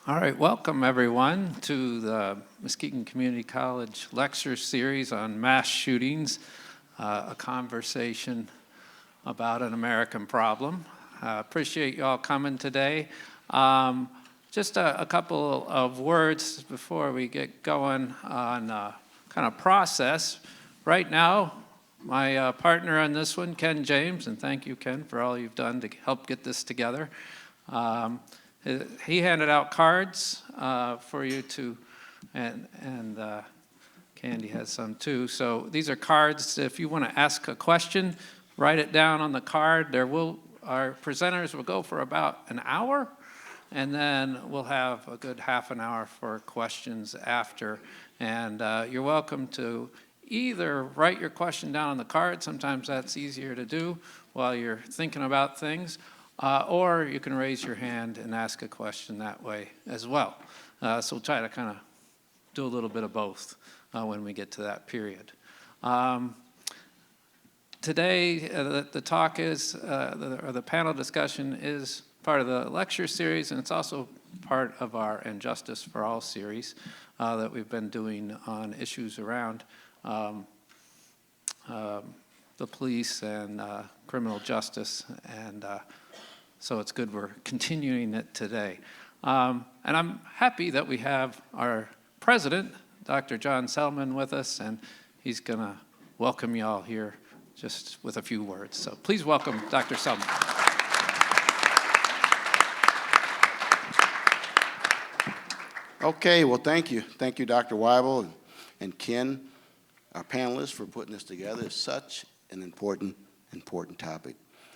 All right, welcome everyone to the Muskegon Community College lecture series on mass shootings, a conversation about an American problem. Appreciate you all coming today. Just a couple of words before we get going on kind of process. Right now, my partner on this one, Ken James, and thank you, Ken, for all you've done to help get this together. He handed out cards for you to, and Candy has some too. So these are cards. If you want to ask a question, write it down on the card. Our presenters will go for about an hour, and then we'll have a good half an hour for questions after. And you're welcome to either write your question down on the card. Sometimes that's easier to do while you're thinking about things. Or you can raise your hand and ask a question that way as well. So we'll try to kind of do a little bit of both when we get to that period. Today, the talk is, or the panel discussion is part of the lecture series, and it's also part of our Injustice for All series that we've been doing on issues around the police and criminal justice, and so it's good we're continuing it today. And I'm happy that we have our president, Dr. John Selman, with us, and he's going to welcome you all here just with a few words. So please welcome Dr. Selman. Okay, well, thank you. Thank you, Dr. Wible and Ken, our panelists, for putting this together. It's such an important topic.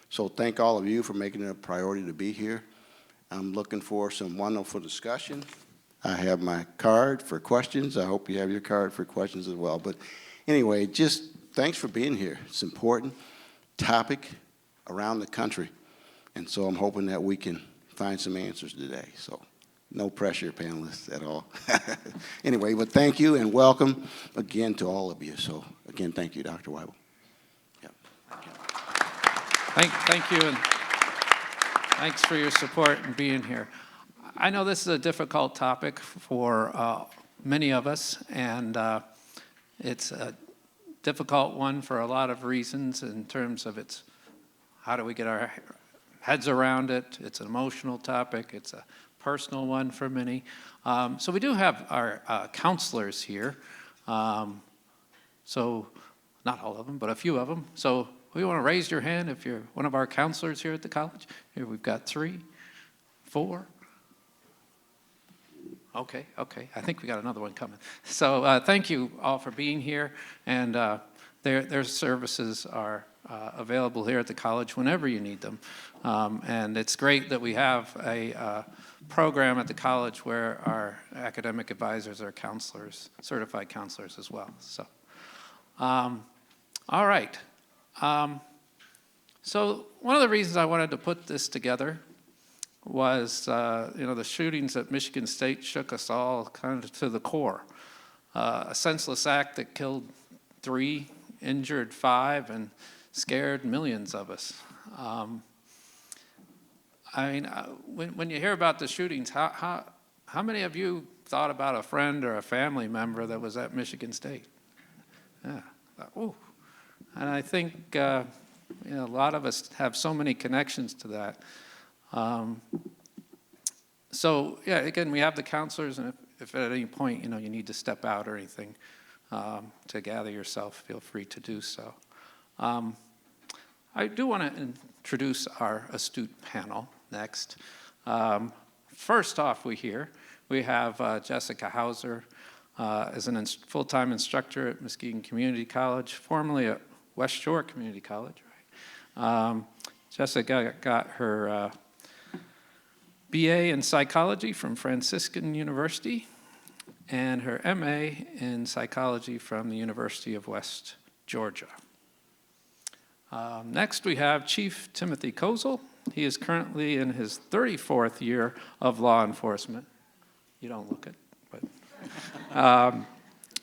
So thank all of you for making it a priority to be here. I'm looking for some wonderful discussion. I have my card for questions. I hope you have your card for questions as well. But anyway, just thanks for being here. It's an important topic around the country. And so I'm hoping that we can find some answers today. So no pressure, panelists, at all. Anyway, but thank you and welcome again to all of you. So again, thank you, Dr. Wible. Thank you, and thanks for your support and being here. I know this is a difficult topic for many of us, and it's a difficult one for a lot of reasons in terms of how do we get our heads around it. It's an emotional topic. It's a personal one for many. So we do have our counselors here. So not all of them, but a few of them. So we want to raise your hand if you're one of our counselors here at the college. Here we've got 3, 4. Okay. I think we got another one coming. So thank you all for being here. And their services are available here at the college whenever you need them. And it's great that we have a program at the college where our academic advisors are counselors, certified counselors as well. So, all right. So one of the reasons I wanted to put this together was, the shootings at Michigan State shook us all kind of to the core. A senseless act that killed 3, injured 5, and scared millions of us. When you hear about the shootings, how many of you thought about a friend or a family member that was at Michigan State? Yeah. Ooh. And I think a lot of us have so many connections to that. So yeah, again, we have the counselors, and if at any point you need to step out or anything to gather yourself, feel free to do so. I do want to introduce our astute panel next. First off, we have Jessica Hauser as a full-time instructor at Muskegon Community College, formerly at West Shore Community College. Right? Jessica got her BA in psychology from Franciscan University and her MA in psychology from the University of West Georgia. Next, we have Chief Timothy Kozal. He is currently in his 34th year of law enforcement. You don't look it, but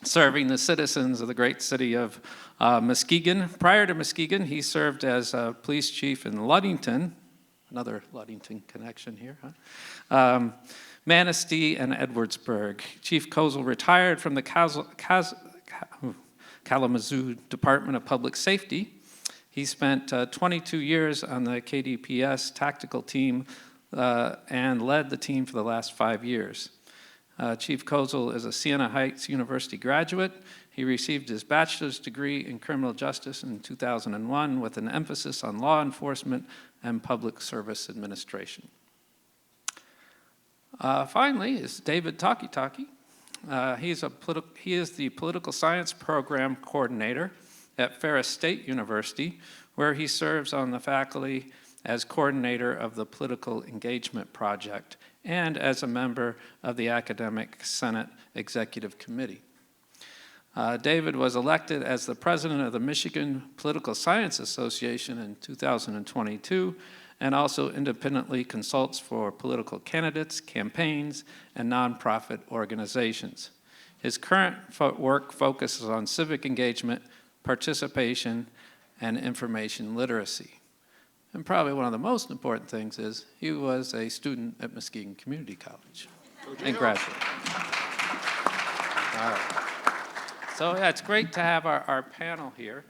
serving the citizens of the great city of Muskegon. Prior to Muskegon, he served as a police chief in Ludington, another Ludington connection here, huh? Manistee, and Edwardsburg. Chief Kozal retired from the Kalamazoo Department of Public Safety. He spent 22 years on the KDPS tactical team and led the team for the last 5 years. Chief Kozal is a Siena Heights University graduate. He received his bachelor's degree in criminal justice in 2001 with an emphasis on law enforcement and public service administration. Finally is David Takitaki. He is the political science program coordinator at Ferris State University, where he serves on the faculty as coordinator of the Political Engagement Project and as a member of the Academic Senate Executive Committee. David was elected as the president of the Michigan Political Science Association in 2022 and also independently consults for political candidates, campaigns, and nonprofit organizations. His current work focuses on civic engagement, participation, and information literacy. And probably one of the most important things is he was a student at Muskegon Community College and graduate. All right. So yeah, it's great to have our panel here.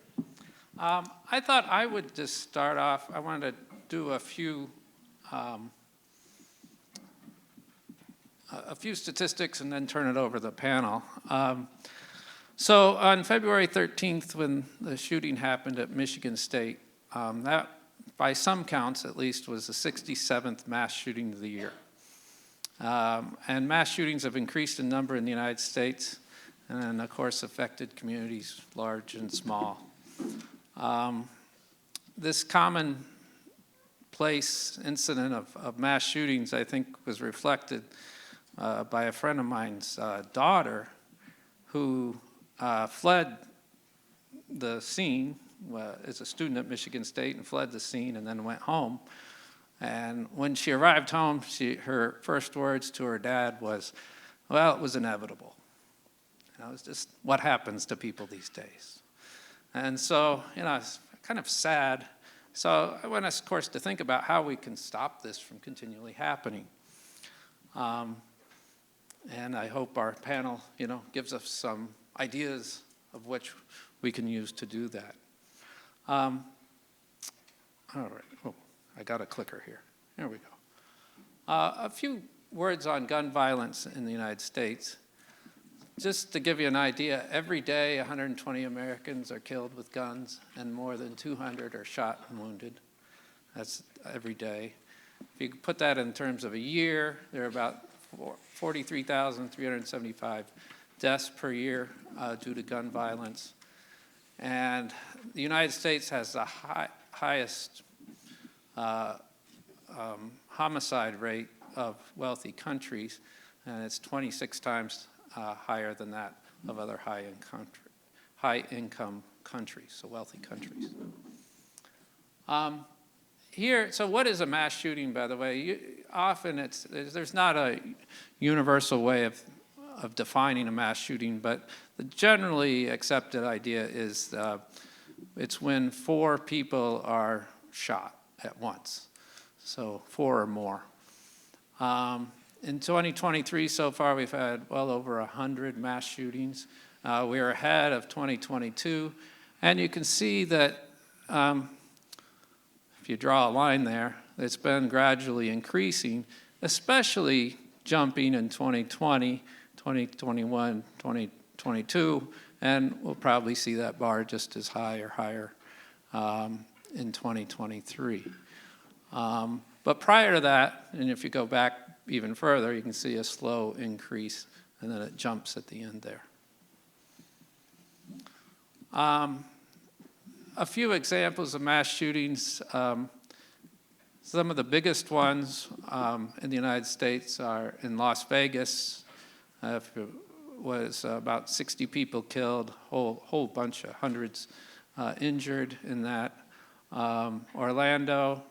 I thought I would just start off, I wanted to do a few statistics and then turn it over to the panel. So on February 13th, when the shooting happened at Michigan State, that, by some counts at least, was the 67th mass shooting of the year. And mass shootings have increased in number in the United States, and of course affected communities large and small. This commonplace incident of mass shootings, I think, was reflected by a friend of mine's daughter who fled the scene as a student at Michigan State and fled the scene and then went home. And when she arrived home, her first words to her dad was, well, it was inevitable. You know, it's just what happens to people these days. And so, you know, it's kind of sad. So I want us, of course, to think about how we can stop this from continually happening. And I hope our panel, you know, gives us some ideas of which we can use to do that. All right. Oh, I got a clicker here. Here we go. A few words on gun violence in the United States. Just to give you an idea, every day 120 Americans are killed with guns and more than 200 are shot and wounded. That's every day. If you put that in terms of a year, there are about 43,375 deaths per year due to gun violence. And the United States has the highest homicide rate of wealthy countries, and it's 26 times higher than that of other high-income countries, so wealthy countries. Here, so what is a mass shooting, by the way? Often there's not a universal way of defining a mass shooting, but the generally accepted idea is it's when 4 people are shot at once, so 4 or more. In 2023, so far, we've had well over 100 mass shootings. We are ahead of 2022, and you can see that if you draw a line there, it's been gradually increasing, especially jumping in 2020, 2021, 2022, and we'll probably see that bar just as high or higher in 2023. But prior to that, and if you go back even further, you can see a slow increase, and then it jumps at the end there. A few examples of mass shootings. Some of the biggest ones in the United States are in Las Vegas. It was about 60 people killed, whole bunch of hundreds injured in that. Orlando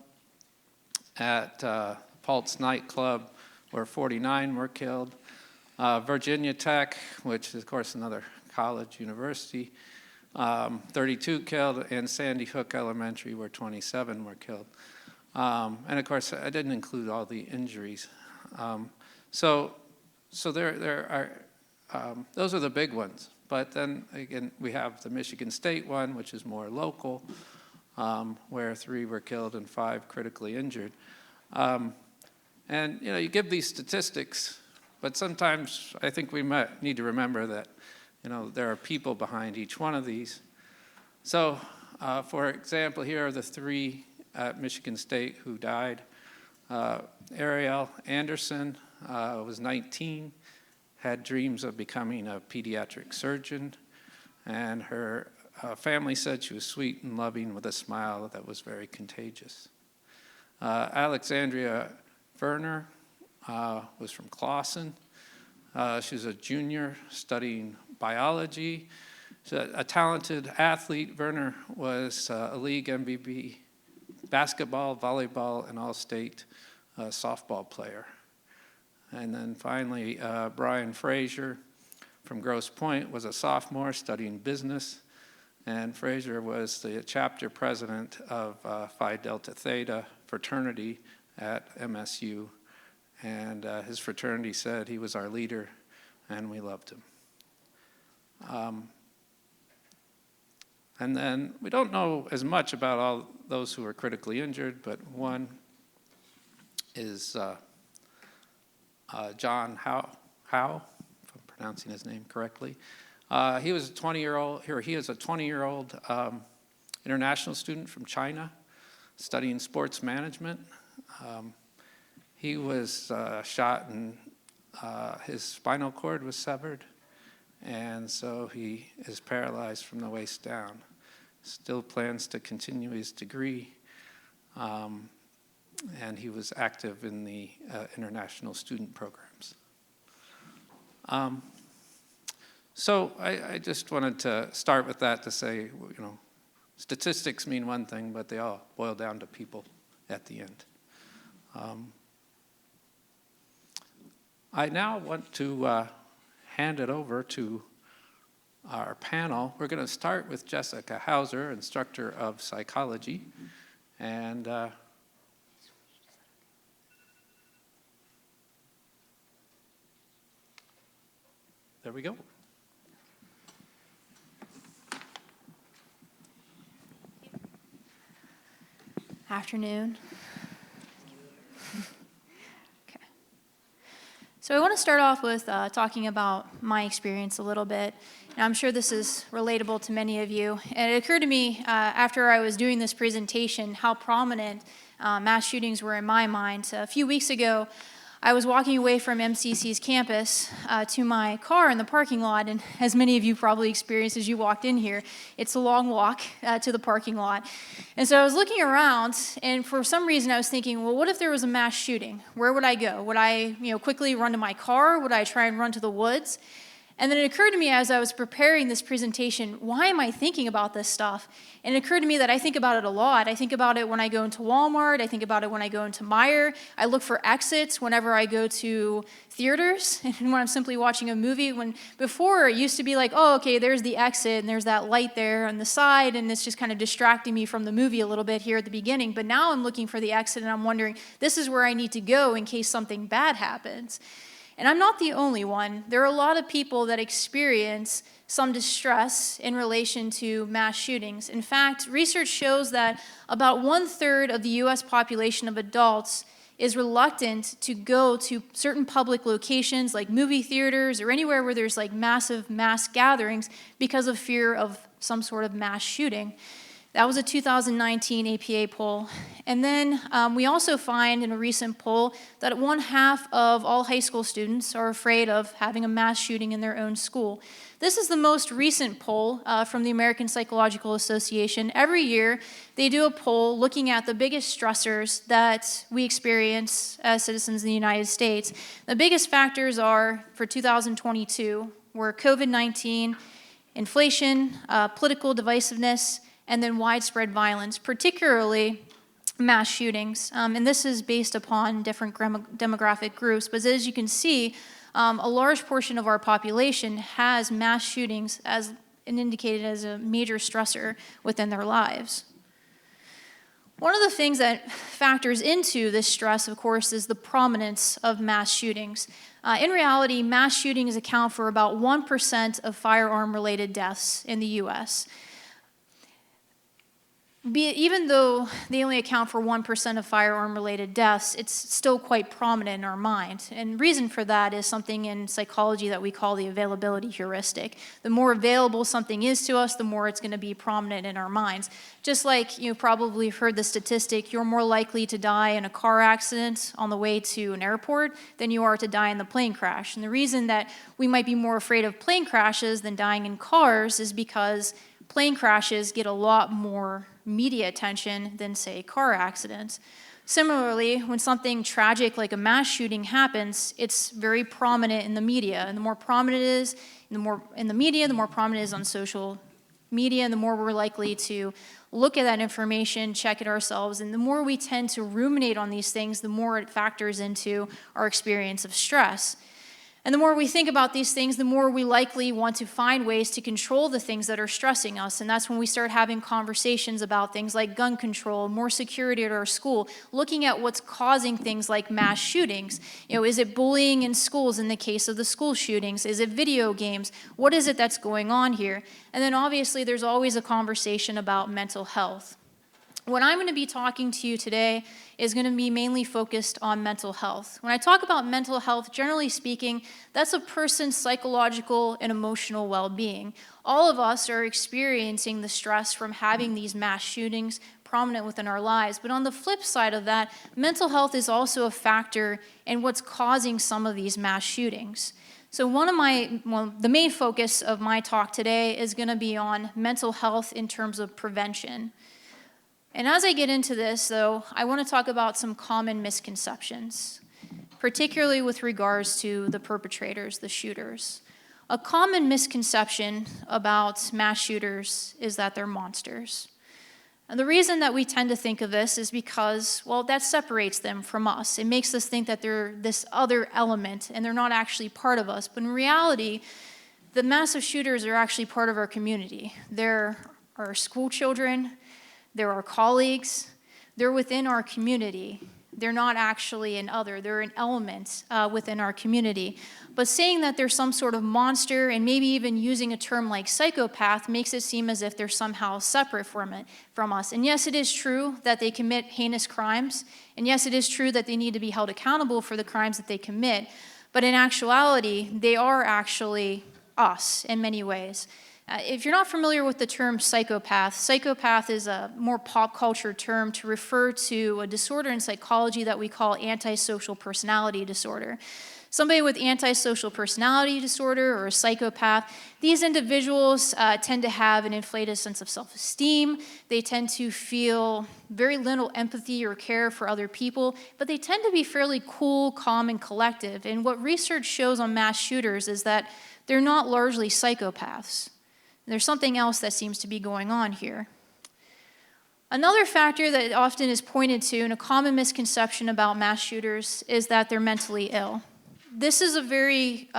at Pulse nightclub, where 49 were killed. Virginia Tech, which is, of course, another college, university, 32 killed, and Sandy Hook Elementary, where 27 were killed. And, of course, I didn't include all the injuries. So there are, those are the big ones. But then again, we have the Michigan State one, which is more local, where 3 were killed and 5 critically injured. And you give these statistics, but sometimes I think we might need to remember that there are people behind each one of these. So, for example, here are the 3 at Michigan State who died. Ariel Anderson was 19, had dreams of becoming a pediatric surgeon, and her family said she was sweet and loving with a smile that was very contagious. Alexandria Werner was from Clawson. She was a junior studying biology. She's a talented athlete. Werner was a league MVP basketball, volleyball, and all-state softball player. And then finally, Brian Frazier from Grosse Pointe was a sophomore studying business. And Frazier was the chapter president of Phi Delta Theta fraternity at MSU. And his fraternity said he was our leader, and we loved him. And then we don't know as much about all those who were critically injured, but one is John Howe, if I'm pronouncing his name correctly. He was a 20-year-old, or he is a 20-year-old international student from China studying sports management. He was shot and his spinal cord was severed, and so he is paralyzed from the waist down. Still plans to continue his degree, and he was active in the international student programs. So I just wanted to start with that to say, statistics mean one thing, but they all boil down to people at the end. I now want to hand it over to our panel. We're going to start with Jessica Hauser, instructor of psychology, and there we go. Afternoon. Okay. So I want to start off with talking about my experience a little bit. And I'm sure this is relatable to many of you. And it occurred to me after I was doing this presentation how prominent mass shootings were in my mind. A few weeks ago, I was walking away from MCC's campus to my car in the parking lot, and as many of you probably experienced as you walked in here, it's a long walk to the parking lot. And so I was looking around, and for some reason I was thinking, well, what if there was a mass shooting? Where would I go? Would I quickly run to my car? Would I try and run to the woods? And then it occurred to me as I was preparing this presentation, why am I thinking about this stuff? And it occurred to me that I think about it a lot. I think about it when I go into Walmart. I think about it when I go into Meijer. I look for exits whenever I go to theaters and when I'm simply watching a movie. When before it used to be like, oh, okay, there's the exit and there's that light there on the side, and it's just kind of distracting me from the movie a little bit here at the beginning. But now I'm looking for the exit and I'm wondering, this is where I need to go in case something bad happens. And I'm not the only one. There are a lot of people that experience some distress in relation to mass shootings. In fact, research shows that about 1/3 of the U.S. population of adults is reluctant to go to certain public locations like movie theaters or anywhere where there's like massive mass gatherings because of fear of some sort of mass shooting. That was a 2019 APA poll. And then we also find in a recent poll that 1/2 of all high school students are afraid of having a mass shooting in their own school. This is the most recent poll from the American Psychological Association. Every year, they do a poll looking at the biggest stressors that we experience as citizens in the United States. The biggest factors are, for 2022, were COVID-19, inflation, political divisiveness, and then widespread violence, particularly mass shootings. And this is based upon different demographic groups. But as you can see, a large portion of our population has mass shootings as indicated as a major stressor within their lives. One of the things that factors into this stress, of course, is the prominence of mass shootings. In reality, mass shootings account for about 1% of firearm-related deaths in the U.S. Even though they only account for 1% of firearm-related deaths, it's still quite prominent in our mind. And reason for that is something in psychology that we call the availability heuristic. The more available something is to us, the more it's going to be prominent in our minds. Just like you probably heard the statistic, you're more likely to die in a car accident on the way to an airport than you are to die in the plane crash. And the reason that we might be more afraid of plane crashes than dying in cars is because plane crashes get a lot more media attention than, say, car accidents. Similarly, when something tragic like a mass shooting happens, it's very prominent in the media. And the more prominent it is, the more in the media, the more prominent it is on social media, and the more we're likely to look at that information, check it ourselves, and the more we tend to ruminate on these things, the more it factors into our experience of stress. And the more we think about these things, the more we likely want to find ways to control the things that are stressing us. And that's when we start having conversations about things like gun control, more security at our school, looking at what's causing things like mass shootings. Is it bullying in schools in the case of the school shootings? Is it video games? What is it that's going on here? And then obviously there's always a conversation about mental health. What I'm going to be talking to you today is going to be mainly focused on mental health. When I talk about mental health, generally speaking, that's a person's psychological and emotional well-being. All of us are experiencing the stress from having these mass shootings prominent within our lives. But on the flip side of that, mental health is also a factor in what's causing some of these mass shootings. So the main focus of my talk today is going to be on mental health in terms of prevention. And as I get into this, though, I want to talk about some common misconceptions, particularly with regards to the perpetrators, the shooters. A common misconception about mass shooters is that they're monsters. And the reason that we tend to think of this is because, well, that separates them from us. It makes us think that they're this other element and they're not actually part of us. But in reality, the massive shooters are actually part of our community. They're our school children. They're our colleagues. They're within our community. They're not actually an other. They're an element within our community. But saying that they're some sort of monster and maybe even using a term like psychopath makes it seem as if they're somehow separate from us. And yes, it is true that they commit heinous crimes. And yes, it is true that they need to be held accountable for the crimes that they commit. But in actuality, they are actually us in many ways. If you're not familiar with the term psychopath is a more pop culture term to refer to a disorder in psychology that we call antisocial personality disorder. Somebody with antisocial personality disorder or a psychopath, these individuals tend to have an inflated sense of self-esteem. They tend to feel very little empathy or care for other people, but they tend to be fairly cool, calm, and collective. And what research shows on mass shooters is that they're not largely psychopaths. There's something else that seems to be going on here. Another factor that often is pointed to in a common misconception about mass shooters is that they're mentally ill. This is a very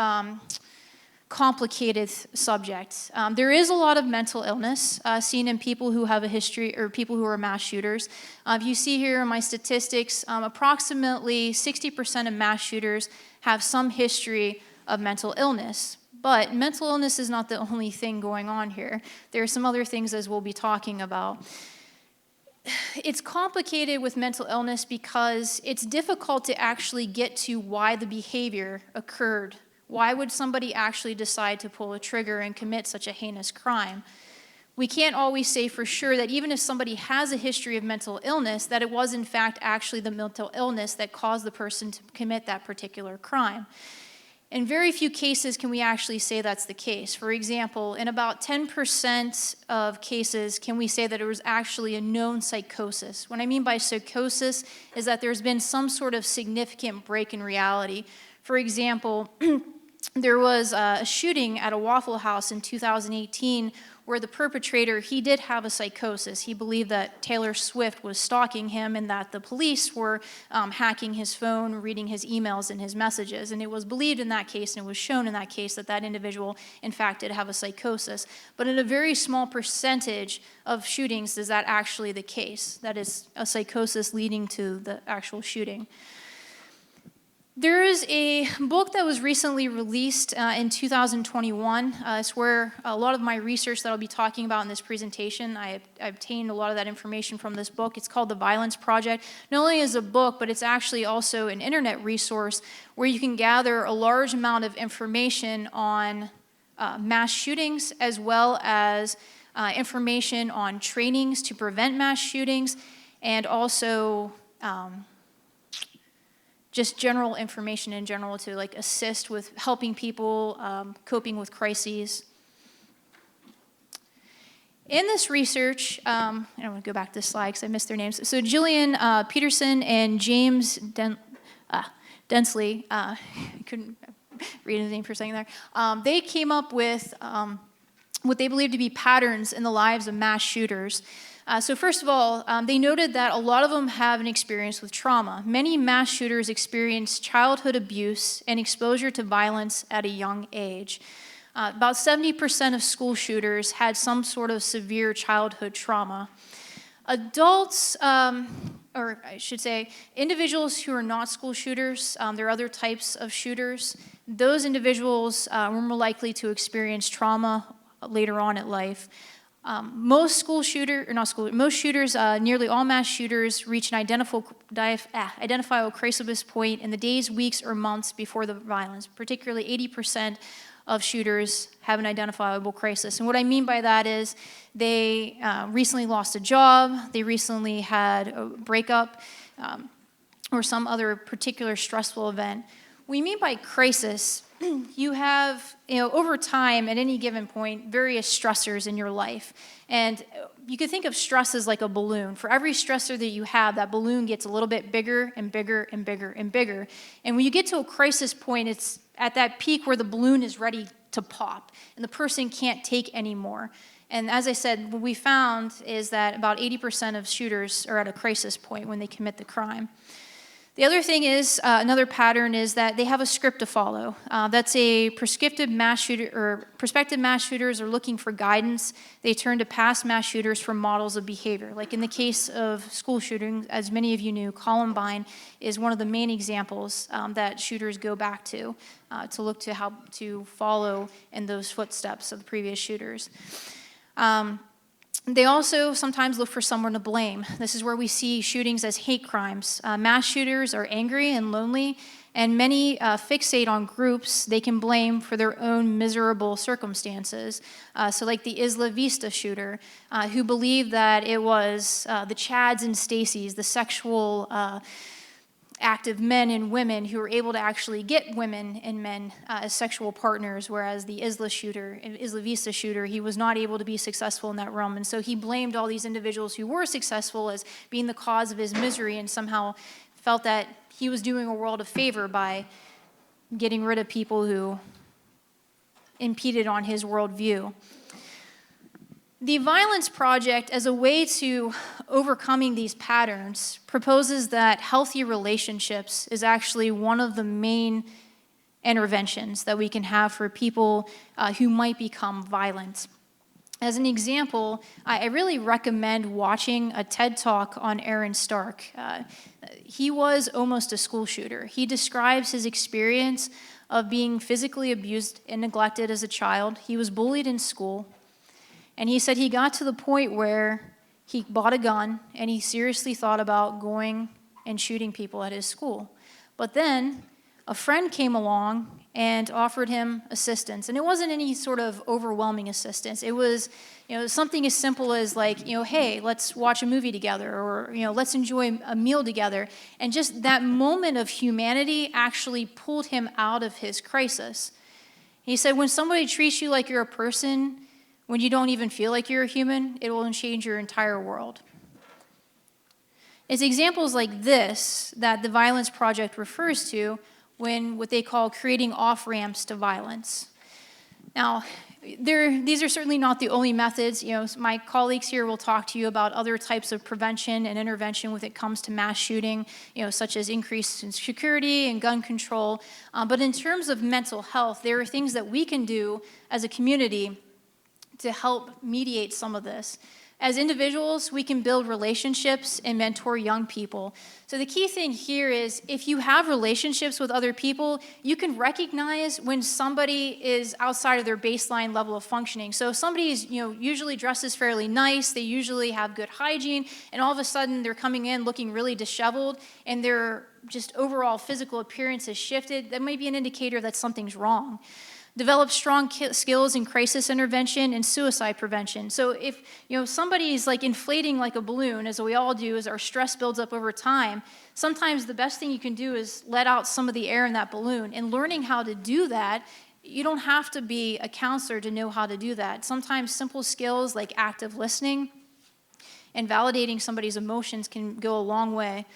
complicated subject. There is a lot of mental illness seen in people who have a history or people who are mass shooters. If you see here in my statistics, approximately 60% of mass shooters have some history of mental illness. But mental illness is not the only thing going on here. There are some other things as we'll be talking about. It's complicated with mental illness because it's difficult to actually get to why the behavior occurred. Why would somebody actually decide to pull a trigger and commit such a heinous crime? We can't always say for sure that even if somebody has a history of mental illness, that it was in fact actually the mental illness that caused the person to commit that particular crime. In very few cases can we actually say that's the case. For example, in about 10% of cases can we say that it was actually a known psychosis. What I mean by psychosis is that there's been some sort of significant break in reality. For example, there was a shooting at a Waffle House in 2018 where the perpetrator, he did have a psychosis. He believed that Taylor Swift was stalking him and that the police were hacking his phone, reading his emails and his messages. And it was believed in that case, and it was shown in that case, that that individual, in fact, did have a psychosis. But in a very small percentage of shootings is that actually the case. That is a psychosis leading to the actual shooting. There is a book that was recently released in 2021. It's where a lot of my research that I'll be talking about in this presentation, I obtained a lot of that information from this book. It's called The Violence Project. Not only is it a book, but it's actually also an internet resource where you can gather a large amount of information on mass shootings, as well as information on trainings to prevent mass shootings, and also just general information in general to like assist with helping people coping with crises. In this research, I don't want to go back to this slide because I missed their names. So Jillian Peterson and James Densley, I couldn't read his name for a second there. They came up with what they believe to be patterns in the lives of mass shooters. So first of all, they noted that a lot of them have an experience with trauma. Many mass shooters experience childhood abuse and exposure to violence at a young age. About 70% of school shooters had some sort of severe childhood trauma. Adults, or I should say, individuals who are not school shooters, there are other types of shooters. Those individuals were more likely to experience trauma later on in life. Most shooters, nearly all mass shooters, reach an identifiable crisis point in the days, weeks, or months before the violence. Particularly 80% of shooters have an identifiable crisis. And what I mean by that is they recently lost a job, they recently had a breakup, or some other particular stressful event. What we mean by crisis, you have, over time, at any given point, various stressors in your life. And you could think of stress as like a balloon. For every stressor that you have, that balloon gets a little bit bigger and bigger and bigger and bigger. And when you get to a crisis point, it's at that peak where the balloon is ready to pop, and the person can't take any more. And as I said, what we found is that about 80% of shooters are at a crisis point when they commit the crime. The other thing is, another pattern is that they have a script to follow. That's a prospective mass shooters are looking for guidance. They turn to past mass shooters for models of behavior. Like in the case of school shootings, as many of you knew, Columbine is one of the main examples that shooters go back to look to how to follow in those footsteps of the previous shooters. They also sometimes look for someone to blame. This is where we see shootings as hate crimes. Mass shooters are angry and lonely, and many fixate on groups they can blame for their own miserable circumstances. So like the Isla Vista shooter, who believed that it was the Chads and Stacys, the sexual active men and women who were able to actually get women and men as sexual partners, whereas the Isla Vista shooter, he was not able to be successful in that realm. And so he blamed all these individuals who were successful as being the cause of his misery, and somehow felt that he was doing a world a favor by getting rid of people who impeded on his worldview. The Violence Project, as a way to overcoming these patterns, proposes that healthy relationships is actually one of the main interventions that we can have for people who might become violent. As an example, I really recommend watching a TED Talk on Aaron Stark. He was almost a school shooter. He describes his experience of being physically abused and neglected as a child. He was bullied in school. And he said he got to the point where he bought a gun and he seriously thought about going and shooting people at his school. But then a friend came along and offered him assistance. And it wasn't any sort of overwhelming assistance. It was, something as simple as like, hey, let's watch a movie together, or, let's enjoy a meal together. And just that moment of humanity actually pulled him out of his crisis. He said, when somebody treats you like you're a person, when you don't even feel like you're a human, it will change your entire world. It's examples like this that the Violence Project refers to when what they call creating off-ramps to violence. Now, these are certainly not the only methods. You know, my colleagues here will talk to you about other types of prevention and intervention when it comes to mass shooting, you know, such as increase in security and gun control. But in terms of mental health, there are things that we can do as a community to help mediate some of this. As individuals, we can build relationships and mentor young people. So the key thing here is if you have relationships with other people, you can recognize when somebody is outside of their baseline level of functioning. So if somebody is, you know, usually dresses fairly nice, they usually have good hygiene, and all of a sudden they're coming in looking really disheveled, and their just overall physical appearance has shifted, that might be an indicator that something's wrong. Develop strong skills in crisis intervention and suicide prevention. So if, you know, somebody's like inflating like a balloon, as we all do, as our stress builds up over time, sometimes the best thing you can do is let out some of the air in that balloon. And learning how to do that, you don't have to be a counselor to know how to do that. Sometimes simple skills like active listening and validating somebody's emotions can go a long way.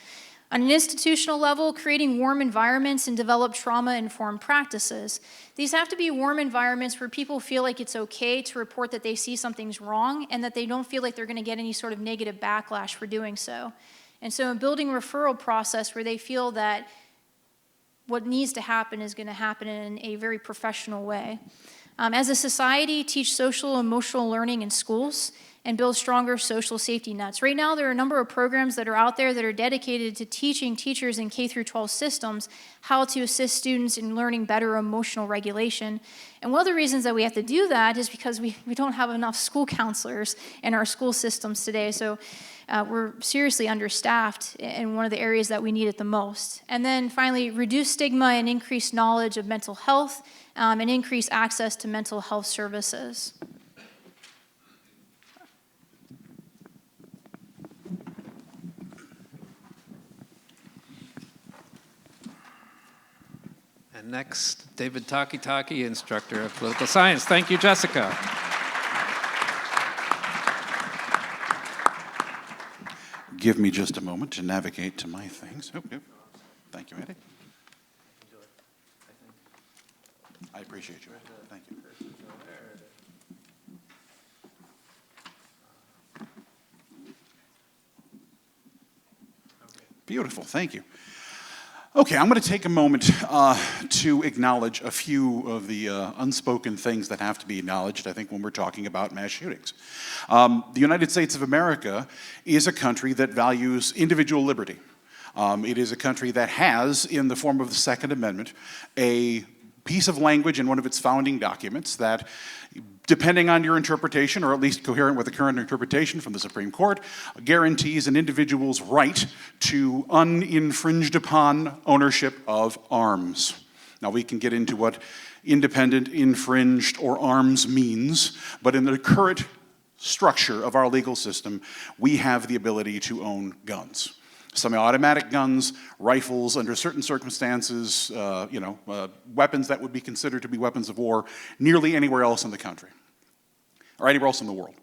On an institutional level, creating warm environments and develop trauma-informed practices. These have to be warm environments where people feel like it's okay to report that they see something's wrong and that they don't feel like they're going to get any sort of negative backlash for doing so. And so in building a referral process where they feel that what needs to happen is going to happen in a very professional way. As a society, teach social and emotional learning in schools and build stronger social safety nets. Right now, there are a number of programs that are out there that are dedicated to teaching teachers in K-12 systems how to assist students in learning better emotional regulation. And one of the reasons that we have to do that is because we don't have enough school counselors in our school systems today. So we're seriously understaffed in one of the areas that we need it the most. And then finally, reduce stigma and increase knowledge of mental health and increase access to mental health services. And next, David Takitaki, Instructor of Political Science. Thank you, Jessica. Give me just a moment to navigate to my things. Oh, yep. Thank you, Andy. I appreciate you, Andy. Thank you. Beautiful, thank you. Okay, I'm going to take a moment to acknowledge a few of the unspoken things that have to be acknowledged, I think, when we're talking about mass shootings. The United States of America is a country that values individual liberty. It is a country that has, in the form of the Second Amendment, a piece of language in one of its founding documents that, depending on your interpretation, or at least coherent with the current interpretation from the Supreme Court, guarantees an individual's right to uninfringed upon ownership of arms. Now, we can get into what independent, infringed, or arms means, but in the current structure of our legal system, we have the ability to own guns. Semi-automatic guns, rifles under certain circumstances, weapons that would be considered to be weapons of war nearly anywhere else in the country, or anywhere else in the world.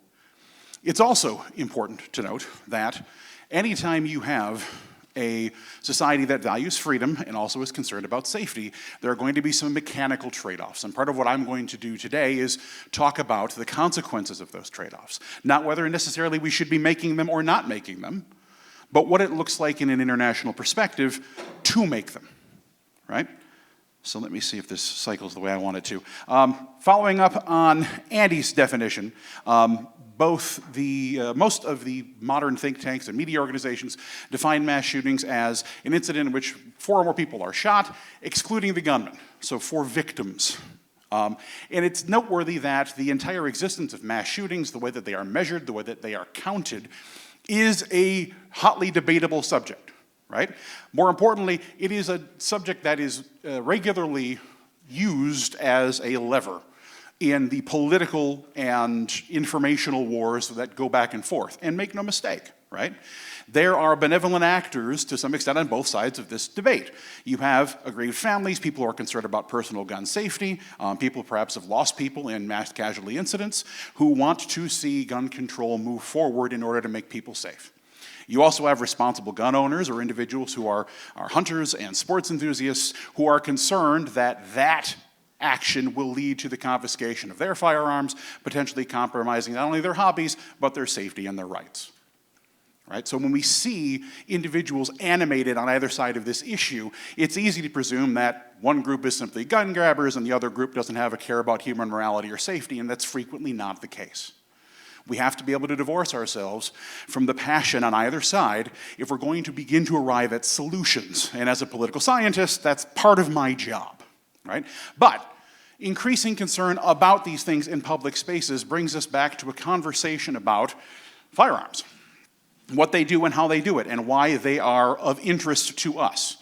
It's also important to note that anytime you have a society that values freedom and also is concerned about safety, there are going to be some mechanical trade-offs. And part of what I'm going to do today is talk about the consequences of those trade-offs. Not whether necessarily we should be making them or not making them, but what it looks like in an international perspective to make them, right? So let me see if this cycles the way I want it to. Following up on Andy's definition, most of the modern think tanks and media organizations define mass shootings as an incident in which 4 or more people are shot, excluding the gunman, so 4 victims. And it's noteworthy that the entire existence of mass shootings, the way that they are measured, the way that they are counted, is a hotly debatable subject, right? More importantly, it is a subject that is regularly used as a lever in the political and informational wars that go back and forth. And make no mistake, right? There are benevolent actors, to some extent, on both sides of this debate. You have aggrieved families, people who are concerned about personal gun safety, people perhaps have lost people in mass casualty incidents, who want to see gun control move forward in order to make people safe. You also have responsible gun owners or individuals who are hunters and sports enthusiasts who are concerned that that action will lead to the confiscation of their firearms, potentially compromising not only their hobbies, but their safety and their rights. Right? So when we see individuals animated on either side of this issue, it's easy to presume that one group is simply gun grabbers and the other group doesn't have a care about human morality or safety, and that's frequently not the case. We have to be able to divorce ourselves from the passion on either side if we're going to begin to arrive at solutions. And as a political scientist, that's part of my job, right? But increasing concern about these things in public spaces brings us back to a conversation about firearms, what they do and how they do it, and why they are of interest to us.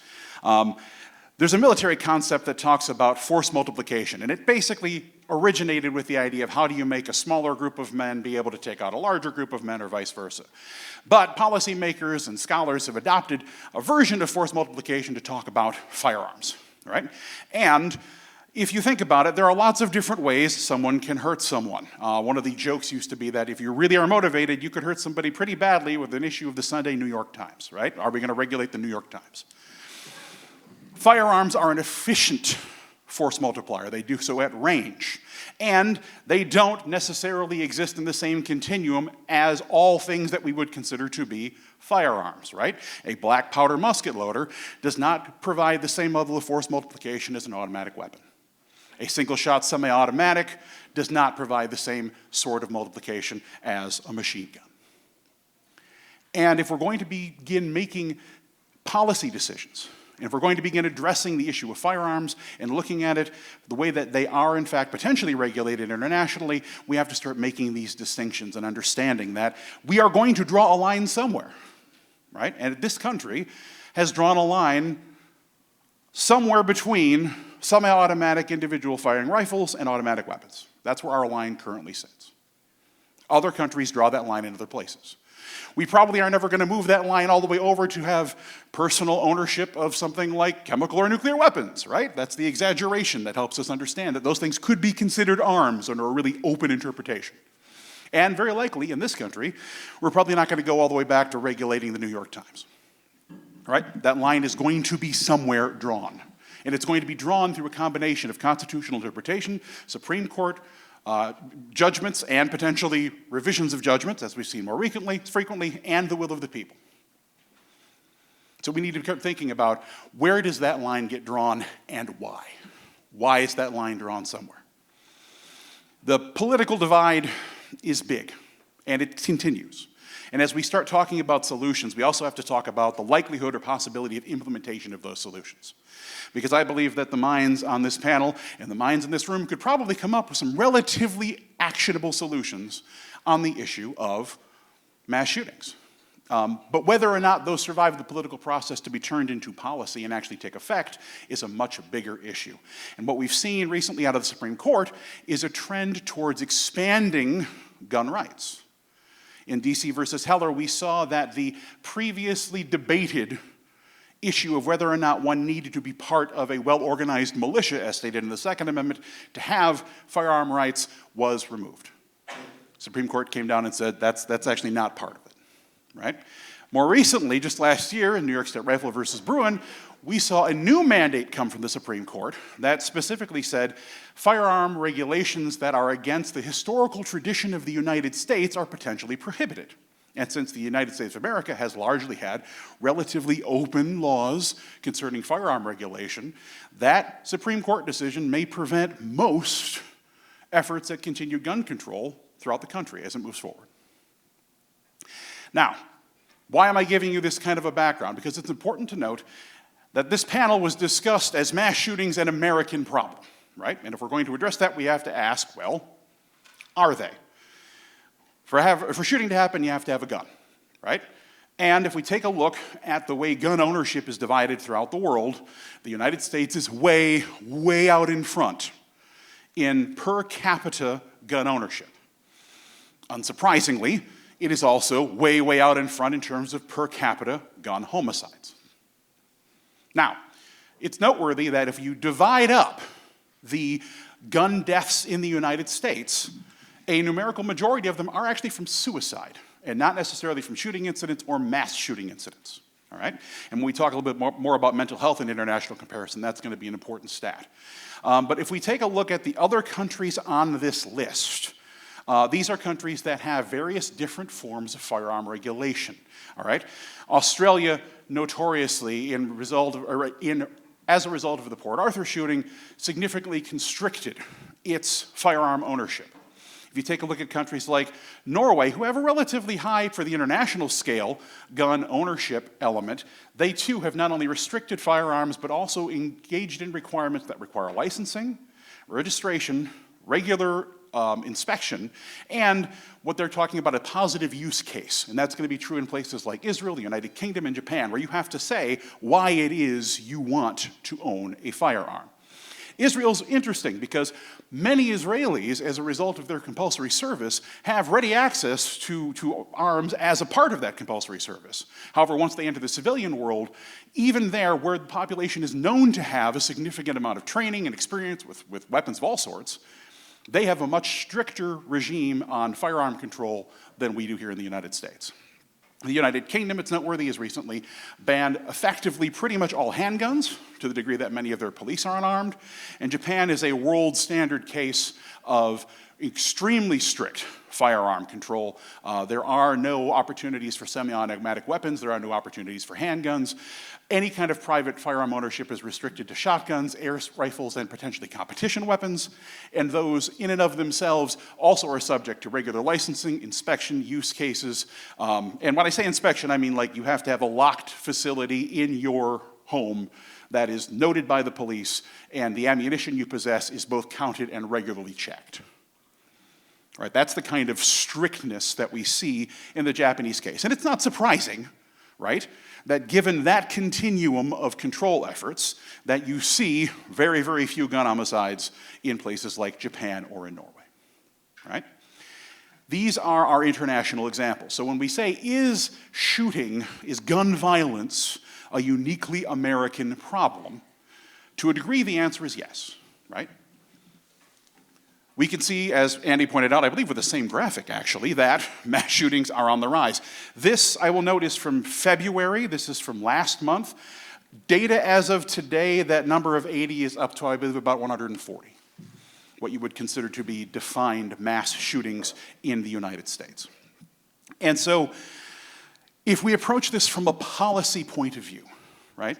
There's a military concept that talks about force multiplication, and it basically originated with the idea of how do you make a smaller group of men be able to take out a larger group of men or vice versa. But policymakers and scholars have adopted a version of force multiplication to talk about firearms, right? And if you think about it, there are lots of different ways someone can hurt someone. One of the jokes used to be that if you really are motivated, you could hurt somebody pretty badly with an issue of the Sunday New York Times, right? Are we going to regulate the New York Times? Firearms are an efficient force multiplier. They do so at range. And they don't necessarily exist in the same continuum as all things that we would consider to be firearms, right? A black powder musket loader does not provide the same level of force multiplication as an automatic weapon. A single-shot semi-automatic does not provide the same sort of multiplication as a machine gun. And if we're going to begin making policy decisions, and if we're going to begin addressing the issue of firearms and looking at it the way that they are, in fact, potentially regulated internationally, we have to start making these distinctions and understanding that we are going to draw a line somewhere, right? And this country has drawn a line somewhere between semi-automatic individual firing rifles and automatic weapons. That's where our line currently sits. Other countries draw that line in other places. We probably are never going to move that line all the way over to have personal ownership of something like chemical or nuclear weapons, right? That's the exaggeration that helps us understand that those things could be considered arms under a really open interpretation. And very likely, in this country, we're probably not going to go all the way back to regulating the New York Times, right? That line is going to be somewhere drawn. And it's going to be drawn through a combination of constitutional interpretation, Supreme Court judgments, and potentially revisions of judgments, as we've seen more frequently, and the will of the people. So we need to start thinking about where does that line get drawn and why? Why is that line drawn somewhere? The political divide is big, and it continues. And as we start talking about solutions, we also have to talk about the likelihood or possibility of implementation of those solutions. Because I believe that the minds on this panel and the minds in this room could probably come up with some relatively actionable solutions on the issue of mass shootings. But whether or not those survive the political process to be turned into policy and actually take effect is a much bigger issue. And what we've seen recently out of the Supreme Court is a trend towards expanding gun rights. In DC versus Heller, we saw that the previously debated issue of whether or not one needed to be part of a well-organized militia, as stated in the Second Amendment, to have firearm rights was removed. Supreme Court came down and said that's actually not part of it, right? More recently, just last year, in New York State Rifle versus Bruin, we saw a new mandate come from the Supreme Court that specifically said firearm regulations that are against the historical tradition of the United States are potentially prohibited. And since the United States of America has largely had relatively open laws concerning firearm regulation, that Supreme Court decision may prevent most efforts at continued gun control throughout the country as it moves forward. Now, why am I giving you this kind of a background? Because it's important to note that this panel was discussed as mass shootings an American problem, right? And if we're going to address that, we have to ask, well, are they? For shooting to happen, you have to have a gun, right? And if we take a look at the way gun ownership is divided throughout the world, the United States is way, way out in front in per capita gun ownership. Unsurprisingly, it is also way, way out in front in terms of per capita gun homicides. Now, it's noteworthy that if you divide up the gun deaths in the United States, a numerical majority of them are actually from suicide. and not necessarily from shooting incidents or mass shooting incidents, all right? And when we talk a little bit more about mental health in international comparison, that's going to be an important stat. But if we take a look at the other countries on this list, these are countries that have various different forms of firearm regulation, all right? Australia, notoriously, as a result of the Port Arthur shooting, significantly constricted its firearm ownership. If you take a look at countries like Norway, who have a relatively high, for the international scale, gun ownership element, they too have not only restricted firearms, but also engaged in requirements that require licensing, registration, regular inspection, and what they're talking about, a positive use case. And that's going to be true in places like Israel, the United Kingdom, and Japan, where you have to say why it is you want to own a firearm. Israel's interesting because many Israelis, as a result of their compulsory service, have ready access to arms as a part of that compulsory service. However, once they enter the civilian world, even there, where the population is known to have a significant amount of training and experience with weapons of all sorts, they have a much stricter regime on firearm control than we do here in the United States. The United Kingdom, it's noteworthy, has recently banned effectively pretty much all handguns, to the degree that many of their police are unarmed. And Japan is a world standard case of extremely strict firearm control. There are no opportunities for semi-automatic weapons. There are no opportunities for handguns. Any kind of private firearm ownership is restricted to shotguns, air rifles, and potentially competition weapons. And those, in and of themselves, also are subject to regular licensing, inspection, use cases. And when I say inspection, I mean like you have to have a locked facility in your home that is noted by the police, and the ammunition you possess is both counted and regularly checked. Right, that's the kind of strictness that we see in the Japanese case. And it's not surprising, right, that given that continuum of control efforts, that you see very, very few gun homicides in places like Japan or in Norway, right? These are our international examples. So when we say, is gun violence a uniquely American problem? To a degree, the answer is yes, right? We can see, as Andy pointed out, I believe with the same graphic actually, that mass shootings are on the rise. This, I will note, is from February. This is from last month. Data as of today, that number of 80 is up to, I believe, about 140. What you would consider to be defined mass shootings in the United States. And so, if we approach this from a policy point of view, right,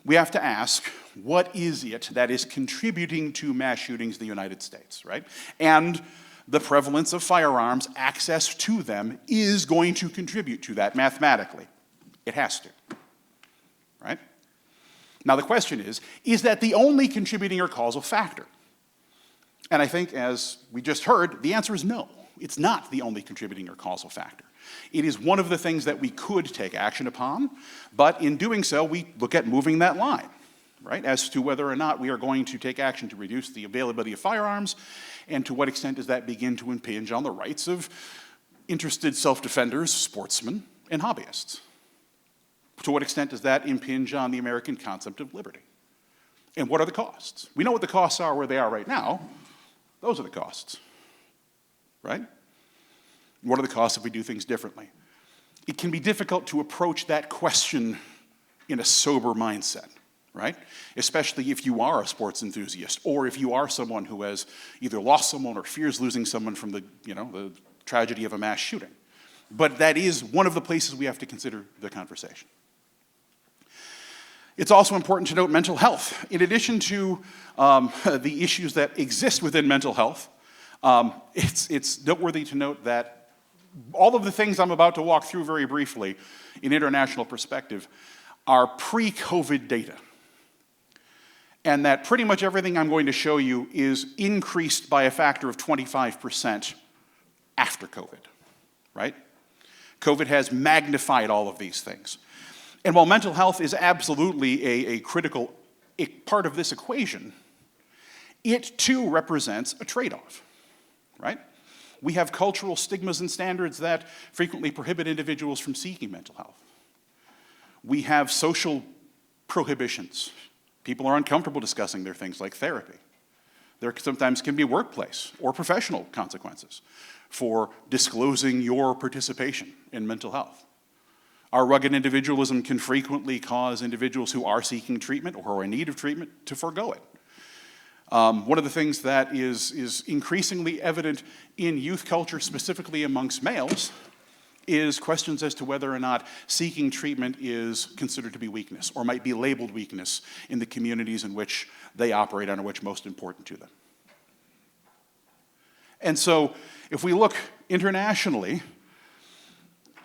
we have to ask, what is it that is contributing to mass shootings in the United States, right? And the prevalence of firearms, access to them, is going to contribute to that mathematically. It has to, right? Now the question is that the only contributing or causal factor? And I think, as we just heard, the answer is no. It's not the only contributing or causal factor. It is one of the things that we could take action upon, but in doing so, we look at moving that line, right, as to whether or not we are going to take action to reduce the availability of firearms, and to what extent does that begin to impinge on the rights of interested self-defenders, sportsmen, and hobbyists? To what extent does that impinge on the American concept of liberty? And what are the costs? We know what the costs are where they are right now. Those are the costs, right? What are the costs if we do things differently? It can be difficult to approach that question in a sober mindset, right? Especially if you are a sports enthusiast, or if you are someone who has either lost someone or fears losing someone from the tragedy of a mass shooting. But that is one of the places we have to consider the conversation. It's also important to note mental health. In addition to the issues that exist within mental health, it's noteworthy to note that all of the things I'm about to walk through very briefly in international perspective are pre-COVID data. And that pretty much everything I'm going to show you is increased by a factor of 25% after COVID, right? COVID has magnified all of these things. And while mental health is absolutely a critical part of this equation, it too represents a trade-off, right? We have cultural stigmas and standards that frequently prohibit individuals from seeking mental health. We have social prohibitions. People are uncomfortable discussing their things like therapy. There sometimes can be workplace or professional consequences for disclosing your participation in mental health. Our rugged individualism can frequently cause individuals who are seeking treatment or who are in need of treatment to forego it. One of the things that is increasingly evident in youth culture, specifically amongst males, is questions as to whether or not seeking treatment is considered to be weakness or might be labeled weakness in the communities in which they operate and are which most important to them. And so if we look internationally,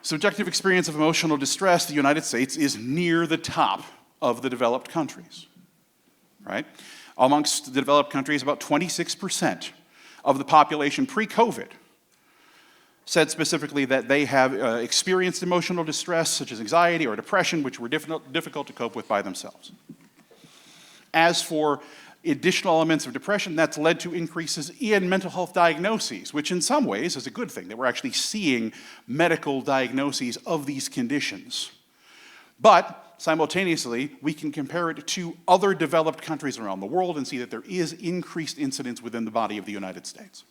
subjective experience of emotional distress, the United States is near the top of the developed countries, right? Amongst the developed countries, about 26% of the population pre-COVID said specifically that they have experienced emotional distress, such as anxiety or depression, which were difficult to cope with by themselves. As for additional elements of depression, that's led to increases in mental health diagnoses, which in some ways is a good thing, that we're actually seeing medical diagnoses of these conditions. But simultaneously, we can compare it to other developed countries around the world and see that there is increased incidence within the body of the United States.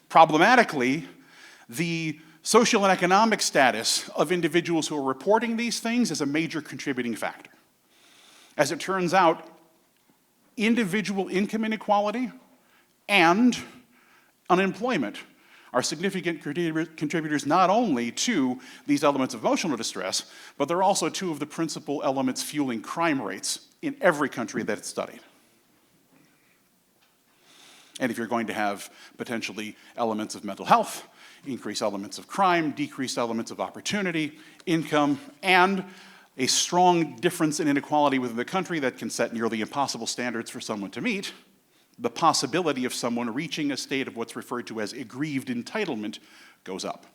Problematically, the social and economic status of individuals who are reporting these things is a major contributing factor. As it turns out, individual income inequality and unemployment are significant contributors not only to these elements of emotional distress, but they're also two of the principal elements fueling crime rates in every country that it's studied. And if you're going to have potentially elements of mental health, increase elements of crime, decrease elements of opportunity, income, and a strong difference in inequality within the country that can set nearly impossible standards for someone to meet, the possibility of someone reaching a state of what's referred to as aggrieved entitlement goes up.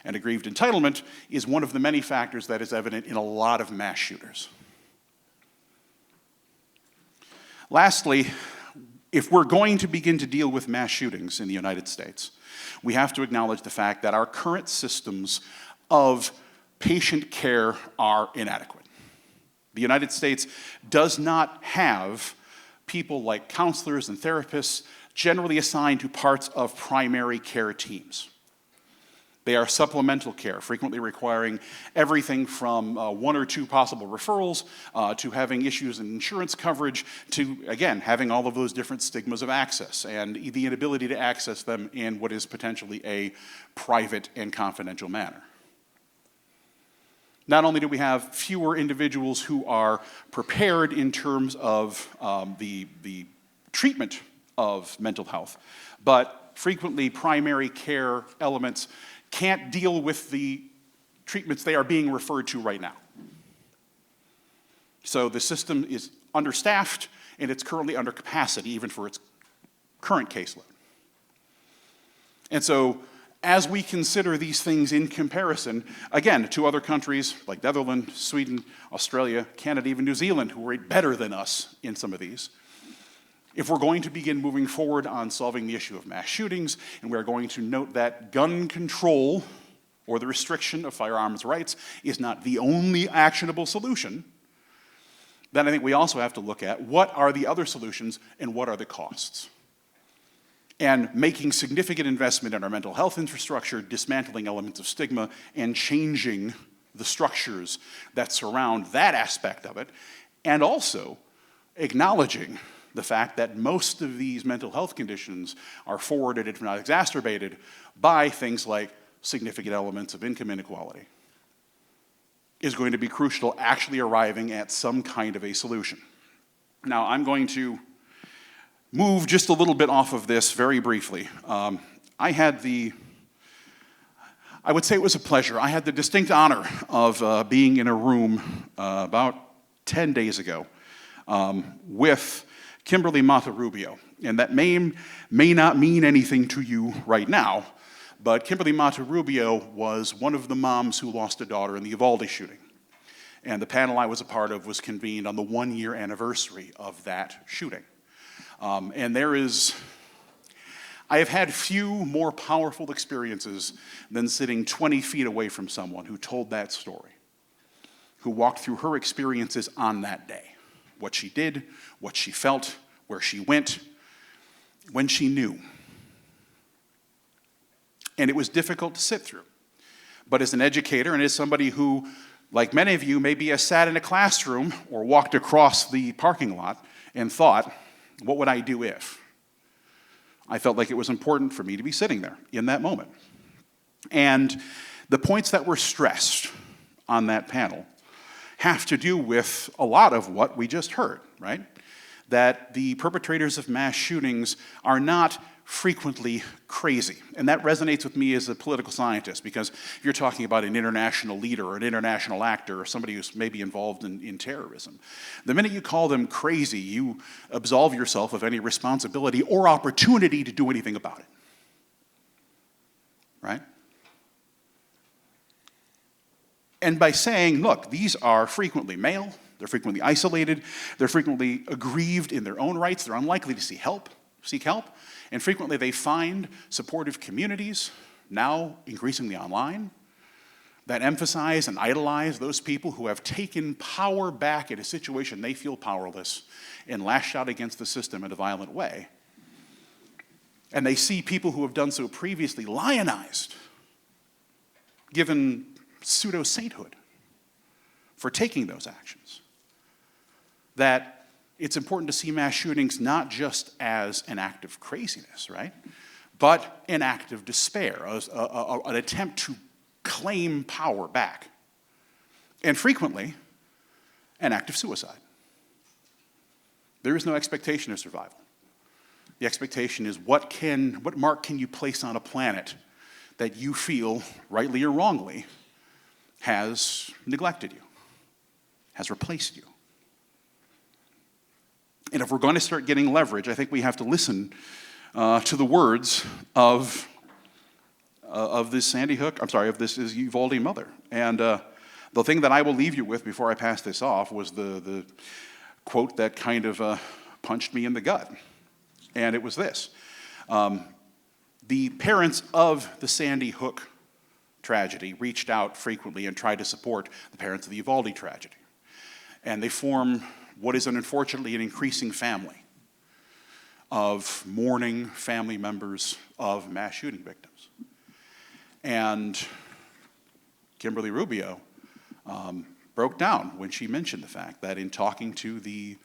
And aggrieved entitlement is one of the many factors that is evident in a lot of mass shooters. Lastly, if we're going to begin to deal with mass shootings in the United States, we have to acknowledge the fact that our current systems of patient care are inadequate. The United States does not have people like counselors and therapists generally assigned to parts of primary care teams. They are supplemental care, frequently requiring everything from one or two possible referrals to having issues in insurance coverage to, again, having all of those different stigmas of access and the inability to access them in what is potentially a private and confidential manner. Not only do we have fewer individuals who are prepared in terms of the treatment of mental health, but frequently primary care elements can't deal with the treatments they are being referred to right now. So the system is understaffed and it's currently under capacity even for its current caseload. And so as we consider these things in comparison, again, to other countries like Netherlands, Sweden, Australia, Canada, even New Zealand, who rate better than us in some of these, if we're going to begin moving forward on solving the issue of mass shootings, and we're going to note that gun control or the restriction of firearms rights is not the only actionable solution, then I think we also have to look at what are the other solutions and what are the costs. And making significant investment in our mental health infrastructure, dismantling elements of stigma, and changing the structures that surround that aspect of it, and also acknowledging the fact that most of these mental health conditions are forwarded, if not exacerbated, by things like significant elements of income inequality, is going to be crucial to actually arriving at some kind of a solution. Now, I'm going to move just a little bit off of this very briefly. I would say it was a pleasure. I had the distinct honor of being in a room about 10 days ago with Kimberly Mata-Rubio. And that may not mean anything to you right now, but Kimberly Mata-Rubio was one of the moms who lost a daughter in the Uvalde shooting. And the panel I was a part of was convened on the 1-year anniversary of that shooting. And I have had few more powerful experiences than sitting 20 feet away from someone who told that story, who walked through her experiences on that day, what she did, what she felt, where she went, when she knew. And it was difficult to sit through. But as an educator and as somebody who, like many of you, maybe has sat in a classroom or walked across the parking lot and thought, what would I do if? I felt like it was important for me to be sitting there in that moment. And the points that were stressed on that panel have to do with a lot of what we just heard, right? That the perpetrators of mass shootings are not frequently crazy. And that resonates with me as a political scientist, because if you're talking about an international leader or an international actor or somebody who's maybe involved in terrorism, the minute you call them crazy, you absolve yourself of any responsibility or opportunity to do anything about it. Right? And by saying, look, these are frequently male, they're frequently isolated, they're frequently aggrieved in their own rights, they're unlikely to seek help, and frequently they find supportive communities, now increasingly online, that emphasize and idolize those people who have taken power back in a situation they feel powerless and lashed out against the system in a violent way. And they see people who have done so previously lionized, given pseudo-sainthood for taking those actions. That it's important to see mass shootings not just as an act of craziness, right? But an act of despair, an attempt to claim power back. And frequently, an act of suicide. There is no expectation of survival. The expectation is what mark can you place on a planet that you feel, rightly or wrongly, has neglected you, has replaced you. And if we're going to start getting leverage, I think we have to listen to the words of this of this Uvalde mother. And the thing that I will leave you with before I pass this off was the quote that kind of punched me in the gut. And it was this. The parents of the Sandy Hook tragedy reached out frequently and tried to support the parents of the Uvalde tragedy. And they form what is unfortunately an increasing family of mourning family members of mass shooting victims. And Kimberly Rubio broke down when she mentioned the fact that in talking to the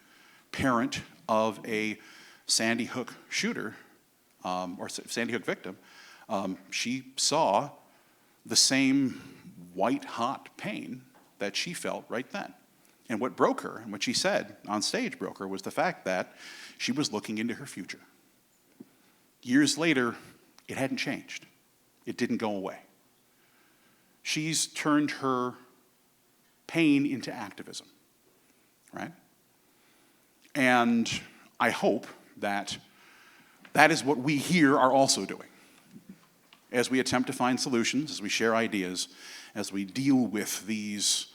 parent of a Sandy Hook shooter, or Sandy Hook victim, she saw the same white-hot pain that she felt right then. And what broke her, and what she said on stage broke her, was the fact that she was looking into her future. Years later, it hadn't changed. It didn't go away. She's turned her pain into activism, right? And I hope that that is what we here are also doing as we attempt to find solutions, as we share ideas, as we deal with these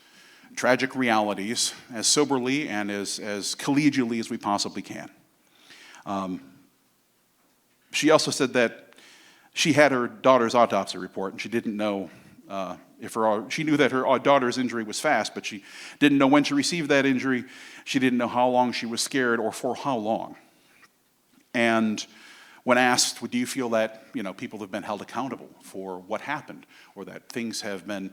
tragic realities as soberly and as collegially as we possibly can. She also said that she had her daughter's autopsy report, and she didn't know she knew that her daughter's injury was fast, but she didn't know when she received that injury. She didn't know how long she was scared or for how long. And when asked, do you feel that people have been held accountable for what happened, or that things have been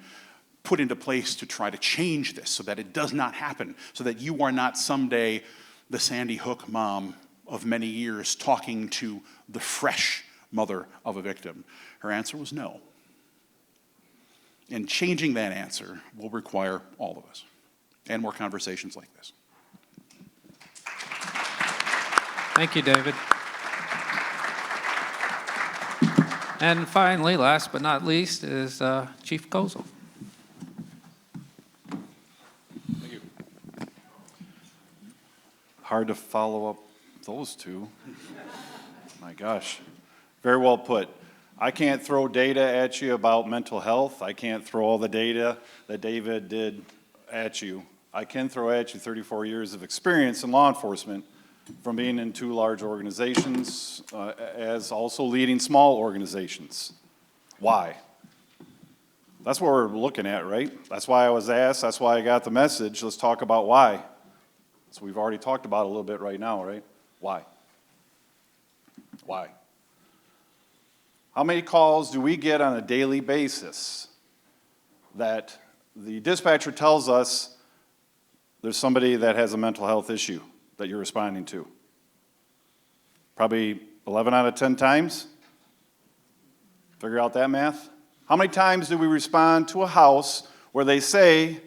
put into place to try to change this so that it does not happen, so that you are not someday the Sandy Hook mom of many years talking to the fresh mother of a victim? Her answer was no. And changing that answer will require all of us, and more conversations like this. Thank you, David. And finally, last but not least, is Chief Kozal. Thank you. Hard to follow up those two. My gosh. Very well put. I can't throw data at you about mental health. I can't throw all the data that David did at you. I can throw at you 34 years of experience in law enforcement from being in 2 large organizations, as also leading small organizations. Why? That's what we're looking at, right? That's why I was asked, that's why I got the message. Let's talk about why. So we've already talked about it a little bit right now, right? Why? Why? How many calls do we get on a daily basis that the dispatcher tells us there's somebody that has a mental health issue that you're responding to? Probably 11 out of 10 times. Figure out that math. How many times do we respond to a house where they say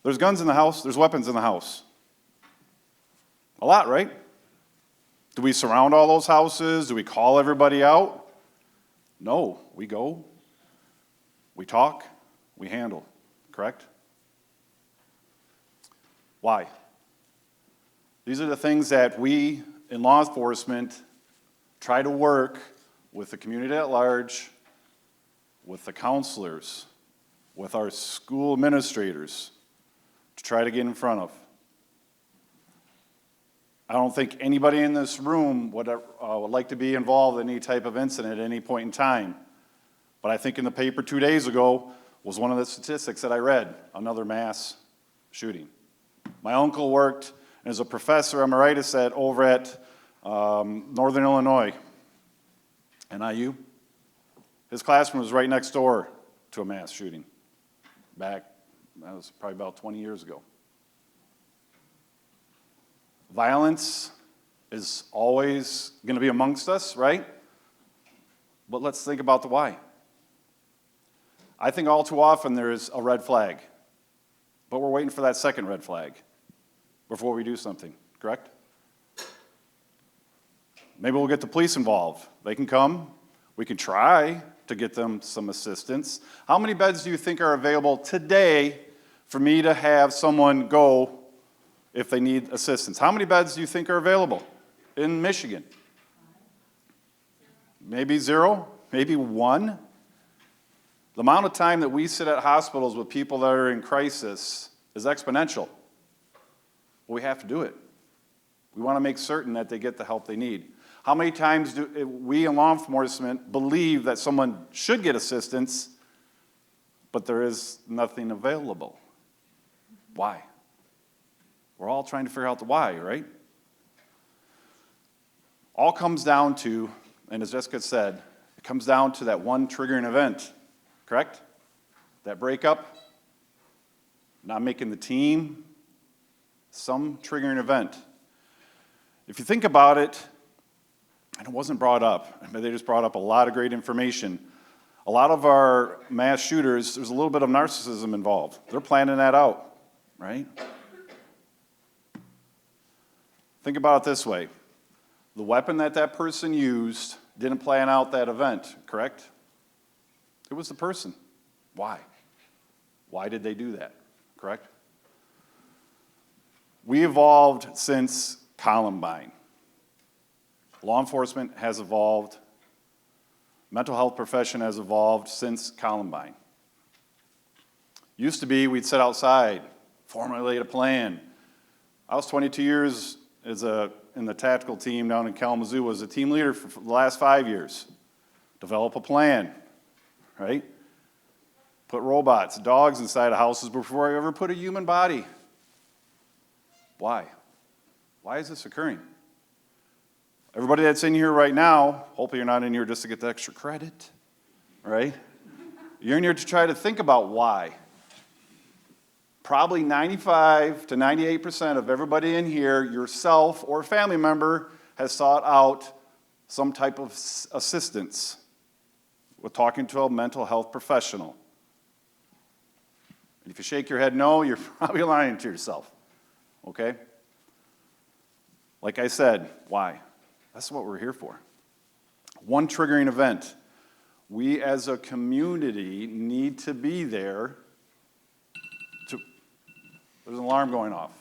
there's guns in the house, there's weapons in the house? A lot, right? Do we surround all those houses? Do we call everybody out? No, we go, we talk, we handle, correct? Why? These are the things that we in law enforcement try to work with the community at large, with the counselors, with our school administrators to try to get in front of. I don't think anybody in this room would like to be involved in any type of incident at any point in time. But I think in the paper 2 days ago was one of the statistics that I read, another mass shooting. My uncle worked as a professor emeritus over at Northern Illinois, NIU. His classroom was right next door to a mass shooting back, that was probably about 20 years ago. Violence is always going to be amongst us, right? But let's think about the why. I think all too often there is a red flag, but we're waiting for that second red flag before we do something, correct? Maybe we'll get the police involved. They can come. We can try to get them some assistance. How many beds do you think are available today for me to have someone go if they need assistance? How many beds do you think are available in Michigan? Maybe 0, maybe 1. The amount of time that we sit at hospitals with people that are in crisis is exponential. Well, we have to do it. We want to make certain that they get the help they need. How many times do we in law enforcement believe that someone should get assistance, but there is nothing available? Why? We're all trying to figure out the why, right? All comes down to, and as Jessica said, it comes down to that one triggering event, correct? That breakup, not making the team, some triggering event. If you think about it, and it wasn't brought up, they just brought up a lot of great information. A lot of our mass shooters, there's a little bit of narcissism involved. They're planning that out, right? Think about it this way. The weapon that person used didn't plan out that event, correct? It was the person. Why? Why did they do that, correct? We evolved since Columbine. Law enforcement has evolved. Mental health profession has evolved since Columbine. Used to be we'd sit outside, formulate a plan. I was 22 years in the tactical team down in Kalamazoo, was a team leader for the last 5 years. Develop a plan, right? Put robots, dogs inside of houses before I ever put a human body. Why? Why is this occurring? Everybody that's in here right now, hopefully you're not in here just to get the extra credit, right? You're in here to try to think about why. Probably 95 to 98% of everybody in here, yourself or a family member, has sought out some type of assistance with talking to a mental health professional. And if you shake your head no, you're probably lying to yourself, okay? Like I said, why? That's what we're here for. One triggering event. We as a community need to be there to... There's an alarm going off.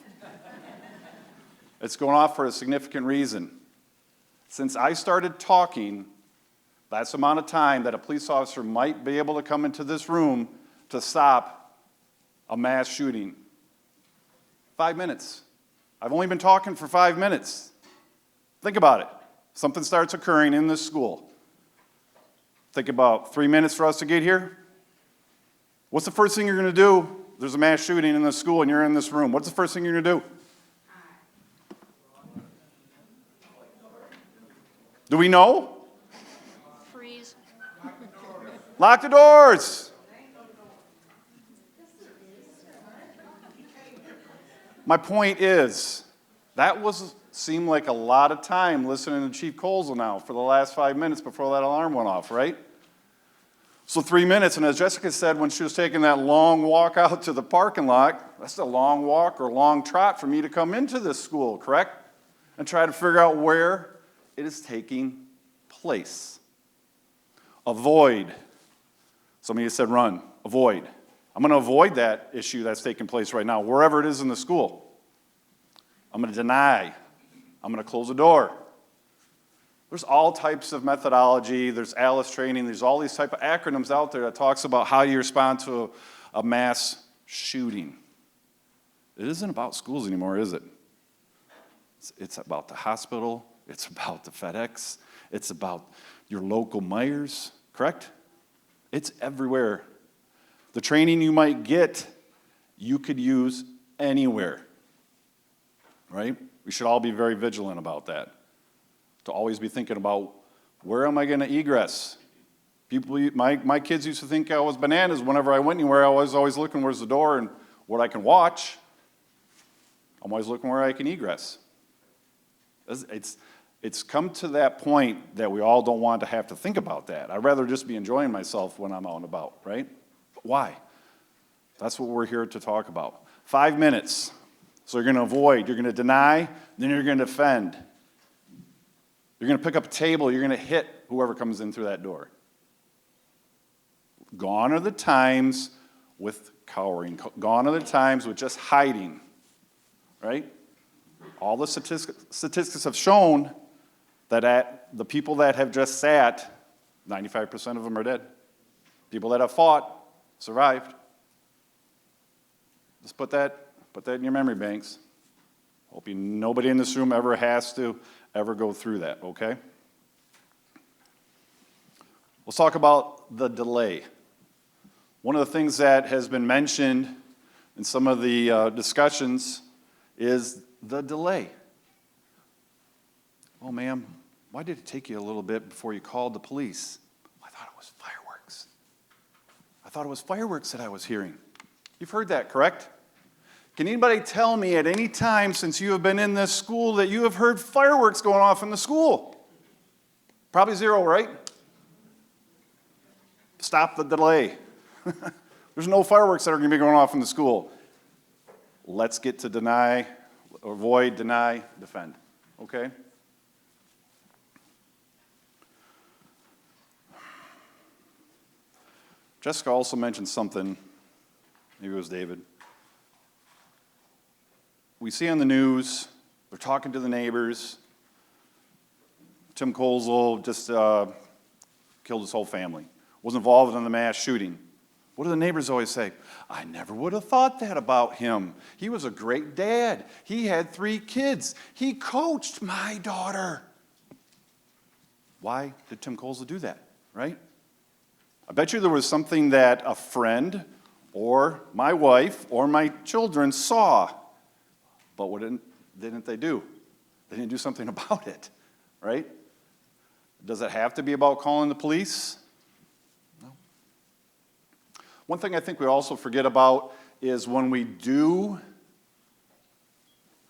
It's going off for a significant reason. Since I started talking, that's the amount of time that a police officer might be able to come into this room to stop a mass shooting. 5 minutes. I've only been talking for 5 minutes. Think about it. Something starts occurring in this school. Think about 3 minutes for us to get here. What's the first thing you're going to do? There's a mass shooting in the school and you're in this room. What's the first thing you're going to do? Do we know? Freeze. Lock the doors. My point is, seemed like a lot of time listening to Chief Kozal now for the last 5 minutes before that alarm went off, right? So 3 minutes, and as Jessica said when she was taking that long walk out to the parking lot, that's a long walk or long trot for me to come into this school, correct? And try to figure out where it is taking place. Avoid. Some of you said run. Avoid. I'm going to avoid that issue that's taking place right now, wherever it is in the school. I'm going to deny. I'm going to close the door. There's all types of methodology. There's ALICE training. There's all these type of acronyms out there that talks about how you respond to a mass shooting. It isn't about schools anymore, is it? It's about the hospital. It's about the FedEx. It's about your local Myers, correct? It's everywhere. The training you might get, you could use anywhere, right? We should all be very vigilant about that. To always be thinking about, where am I going to egress? My kids used to think I was bananas whenever I went anywhere. I was always looking where's the door and what I can watch. I'm always looking where I can egress. It's come to that point that we all don't want to have to think about that. I'd rather just be enjoying myself when I'm out and about, right? Why? That's what we're here to talk about. 5 minutes. So you're going to avoid, you're going to deny, then you're going to defend. You're going to pick up a table, you're going to hit whoever comes in through that door. Gone are the times with cowering. Gone are the times with just hiding, right? All the statistics have shown that the people that have just sat, 95% of them are dead. People that have fought survived. Just put that in your memory banks. Hope nobody in this room ever has to ever go through that, okay? Let's talk about the delay. One of the things that has been mentioned in some of the discussions is the delay. Oh, ma'am, why did it take you a little bit before you called the police? I thought it was fireworks. I thought it was fireworks that I was hearing. You've heard that, correct? Can anybody tell me at any time since you have been in this school that you have heard fireworks going off in the school? Probably zero, right? Stop the delay. There's no fireworks that are going to be going off in the school. Let's get to deny, avoid, deny, defend. Okay? Jessica also mentioned something, maybe it was David. We see on the news, they're talking to the neighbors. Tim Kozal just killed his whole family, was involved in the mass shooting. What do the neighbors always say? I never would have thought that about him. He was a great dad. He had 3 kids. He coached my daughter. Why did Tim Kozal do that, right? I bet you there was something that a friend or my wife or my children saw. But what didn't they do? They didn't do something about it, right? Does it have to be about calling the police? No. One thing I think we also forget about is when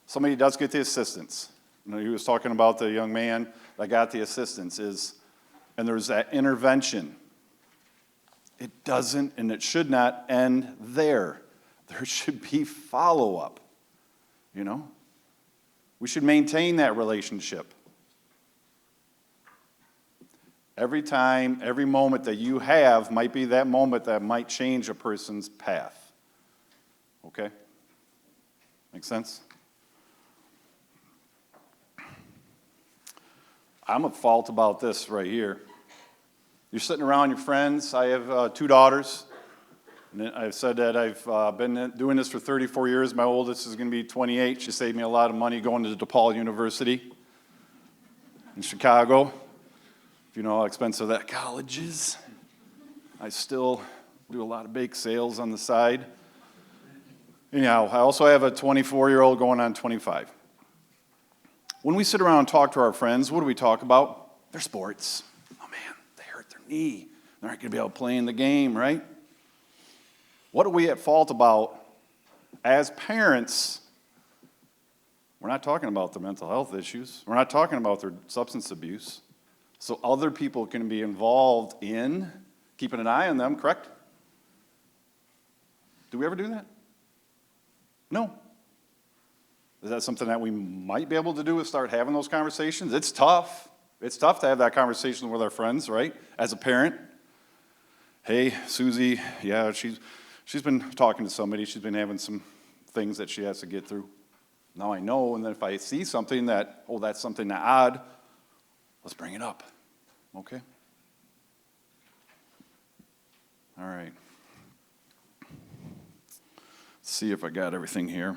somebody does get the assistance. You know, he was talking about the young man that got the assistance, and there's that intervention. It doesn't and it should not end there. There should be follow-up. You know, we should maintain that relationship. Every time, every moment that you have might be that moment that might change a person's path. Okay? Make sense? I'm at fault about this right here. You're sitting around your friends. I have 2 daughters. And I've said that I've been doing this for 34 years. My oldest is going to be 28. She saved me a lot of money going to DePaul University in Chicago. If you know how expensive that college is. I still do a lot of bake sales on the side. Anyhow, I also have a 24-year-old going on 25. When we sit around and talk to our friends, what do we talk about? They're sports. Oh man, they hurt their knee. They're not gonna be able to play in the game, right? What are we at fault about? As parents, we're not talking about their mental health issues. We're not talking about their substance abuse. So other people can be involved in keeping an eye on them, correct? Do we ever do that? No. Is that something that we might be able to do is start having those conversations? It's tough. It's tough to have that conversation with our friends, right? As a parent. Hey, Susie, yeah, she's been talking to somebody. She's been having some things that she has to get through. Now I know, and then if I see something that, oh, that's something that odd, let's bring it up. Okay? All right. Let's see if I got everything here.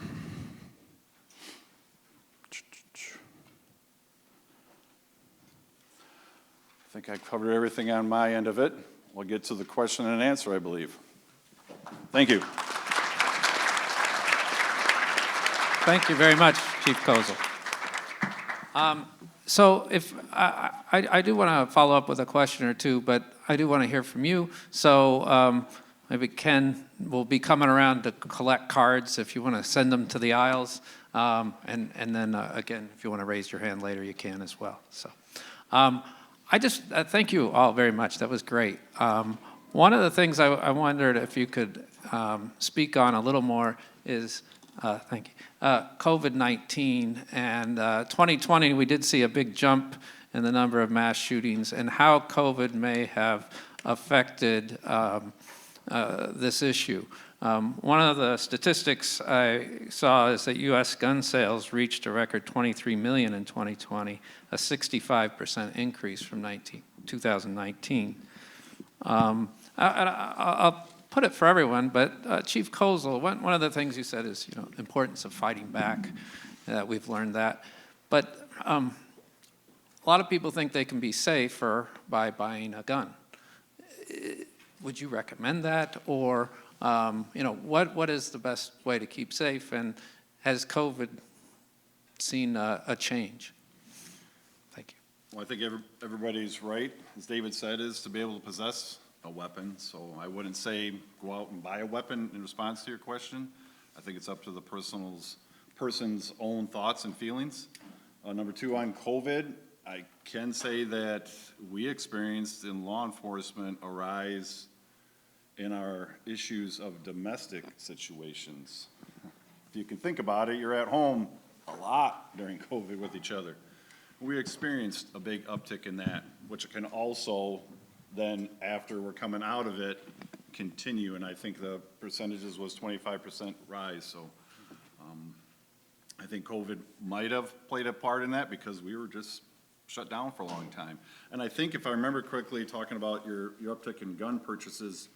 I think I covered everything on my end of it. We'll get to the question and answer, I believe. Thank you. Thank you very much, Chief Kozal. So if I do want to follow up with a question or two, but I do want to hear from you. So maybe Ken will be coming around to collect cards if you want to send them to the aisles. And then again, if you want to raise your hand later, you can as well. So I just thank you all very much. That was great. One of the things I wondered if you could speak on a little more is, thank you, COVID-19. And 2020, we did see a big jump in the number of mass shootings and how COVID may have affected this issue. One of the statistics I saw is that U.S. gun sales reached a record 23 million in 2020, a 65% increase from 2019. I'll put it for everyone, but Chief Kozal, one of the things you said is, you know, importance of fighting back. We've learned that, but a lot of people think they can be safer by buying a gun. Would you recommend that, or you know, what is the best way to keep safe, and has COVID seen a change? Thank you. Well, I think everybody's right, as David said, is to be able to possess a weapon. So I wouldn't say go out and buy a weapon in response to your question. I think it's up to the person's own thoughts and feelings. Number two, on COVID, I can say that we experienced in law enforcement a rise in our issues of domestic situations. If you can think about it, you're at home a lot during COVID with each other. We experienced a big uptick in that, which can also then, after we're coming out of it, continue. And I think the percentages was 25% rise. So I think COVID might have played a part in that because we were just shut down for a long time. And I think if I remember correctly, talking about your uptick in gun purchases,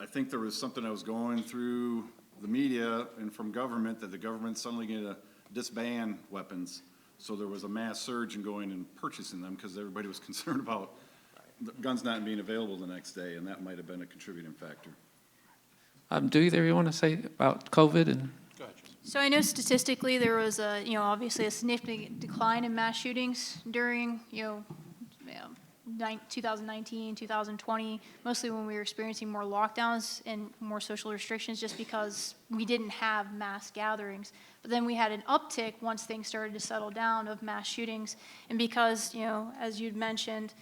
I think there was something that was going through the media and from government that the government's suddenly going to disband weapons. So there was a mass surge in going and purchasing them because everybody was concerned about the guns not being available the next day, and that might have been a contributing factor. Do either of you want to say about COVID? And Go ahead. So I know statistically there was a, obviously a significant decline in mass shootings during, 2019, 2020, mostly when we were experiencing more lockdowns and more social restrictions just because we didn't have mass gatherings. But then we had an uptick once things started to settle down of mass shootings. And because, as you'd mentioned,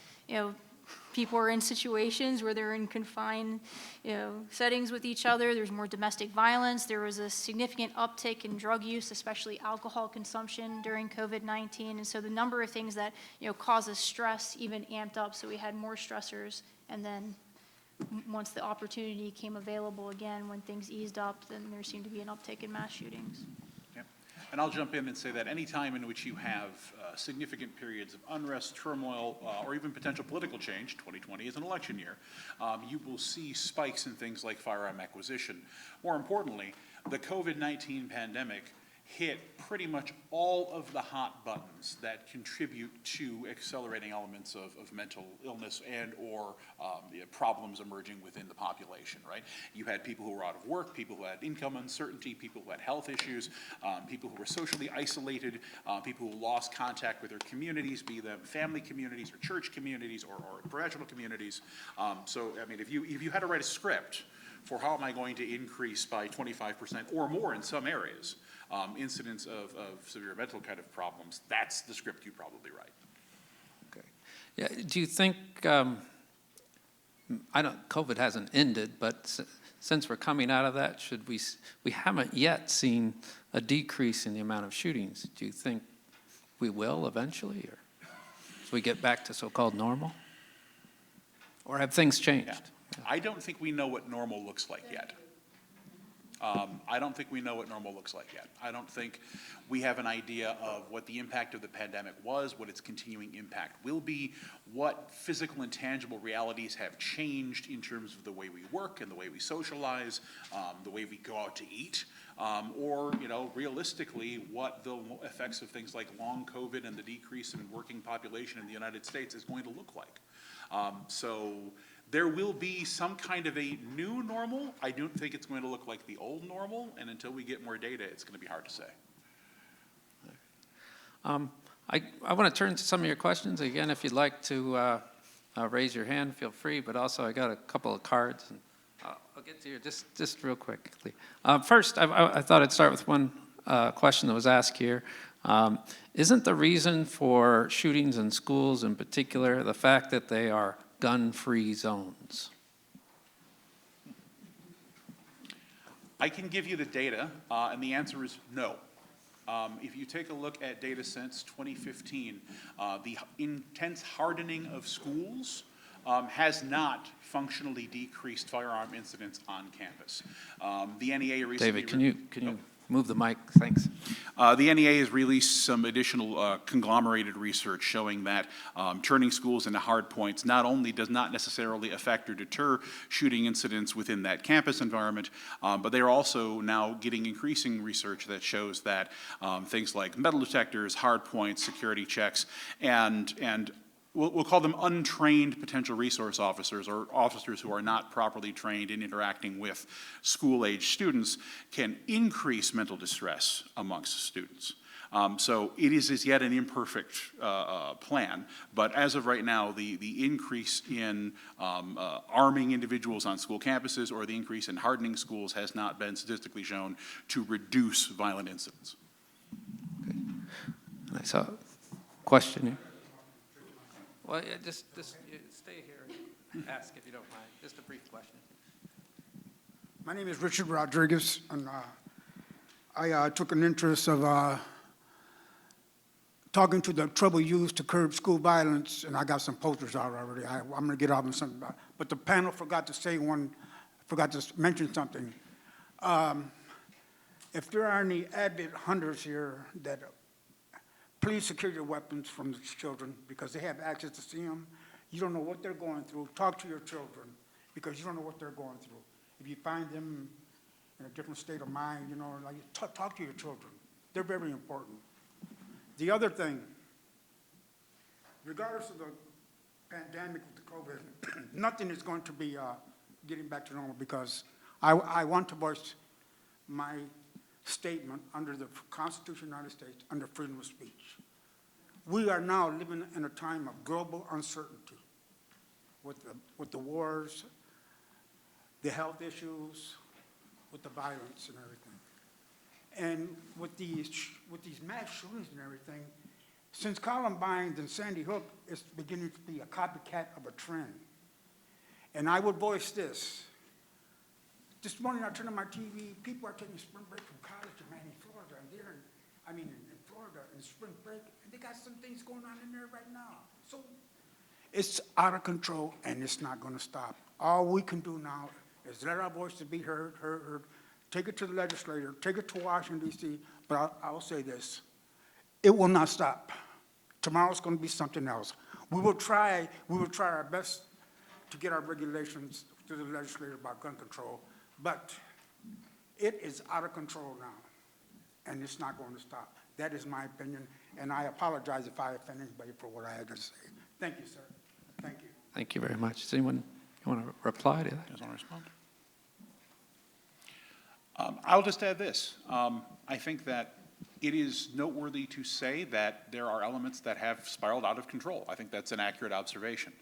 people are in situations where they're in confined, settings with each other. There's more domestic violence. There was a significant uptick in drug use, especially alcohol consumption during COVID-19. And so the number of things that, causes stress even amped up. So we had more stressors. And then once the opportunity came available again, when things eased up, then there seemed to be an uptick in mass shootings. And I'll jump in and say that any time in which you have significant periods of unrest, turmoil, or even potential political change, 2020 is an election year, you will see spikes in things like firearm acquisition. More importantly, the COVID-19 pandemic hit pretty much all of the hot buttons that contribute to accelerating elements of mental illness and or problems emerging within the population, right? You had people who were out of work, people who had income uncertainty, people who had health issues, people who were socially isolated, people who lost contact with their communities, be them family communities or church communities or professional communities. So, I mean, if you had to write a script for how am I going to increase by 25% or more in some areas, incidents of severe mental kind of problems, that's the script you probably write. Okay. Yeah, do you think, COVID hasn't ended, but since we're coming out of that, we haven't yet seen a decrease in the amount of shootings. Do you think we will eventually, or as we get back to so-called normal? Or have things changed? Yeah. I don't think we know what normal looks like yet. I don't think we know what normal looks like yet. I don't think we have an idea of what the impact of the pandemic was, what its continuing impact will be, what physical and tangible realities have changed in terms of the way we work and the way we socialize, the way we go out to eat, or, realistically, what the effects of things like long COVID and the decrease in working population in the United States is going to look like. So there will be some kind of a new normal. I don't think it's going to look like the old normal, and until we get more data, it's going to be hard to say. I want to turn to some of your questions. Again, if you'd like to raise your hand, feel free, but also I got a couple of cards. And I'll get to you just real quickly. First, I thought I'd start with one question that was asked here. Isn't the reason for shootings in schools in particular the fact that they are gun-free zones? I can give you the data, and the answer is no. If you take a look at data since 2015, the intense hardening of schools has not functionally decreased firearm incidents on campus. The NEA recently... David, can you move the mic? Thanks. The NEA has released some additional conglomerated research showing that turning schools into hard points not only does not necessarily affect or deter shooting incidents within that campus environment, but they are also now getting increasing research that shows that things like metal detectors, hard points, security checks, and we'll call them untrained potential resource officers or officers who are not properly trained in interacting with school-age students can increase mental distress amongst students. So it is as yet an imperfect plan, but as of right now, the increase in arming individuals on school campuses or the increase in hardening schools has not been statistically shown to reduce violent incidents. Okay. I saw a question here. Well, yeah, just stay here and ask if you don't mind. Just a brief question. My name is Richard Rodriguez, and I took an interest of talking to the trouble used to curb school violence, and I got some posters out already. I'm going to get off on something about it. But the panel forgot to mention something. If there are any avid hunters here that please secure your weapons from the children because they have access to see them. You don't know what they're going through. Talk to your children because you don't know what they're going through. If you find them in a different state of mind, talk to your children. They're very important. The other thing, regardless of the pandemic with the COVID, nothing is going to be getting back to normal because I want to voice my statement under the Constitution of the United States, under freedom of speech. We are now living in a time of global uncertainty with the wars, the health issues, with the violence and everything. And with these mass shootings and everything, since Columbine and Sandy Hook, it's beginning to be a copycat of a trend. And I would voice this. This morning I turned on my TV, people are taking spring break from college in Miami, Florida, and they're in Florida in spring break, and they got some things going on in there right now. So it's out of control, and it's not going to stop. All we can do now is let our voices be heard. Take it to the legislature, take it to Washington, D.C., but I'll say this. It will not stop. Tomorrow's going to be something else. We will try our best to get our regulations through the legislature about gun control, but it is out of control now. and it's not going to stop. That is my opinion, and I apologize if I offend anybody for what I had to say. Thank you, sir. Thank you. Thank you very much. Does anyone want to reply to that? Does want to respond? I'll just add this. I think that it is noteworthy to say that there are elements that have spiraled out of control. I think that's an accurate observation.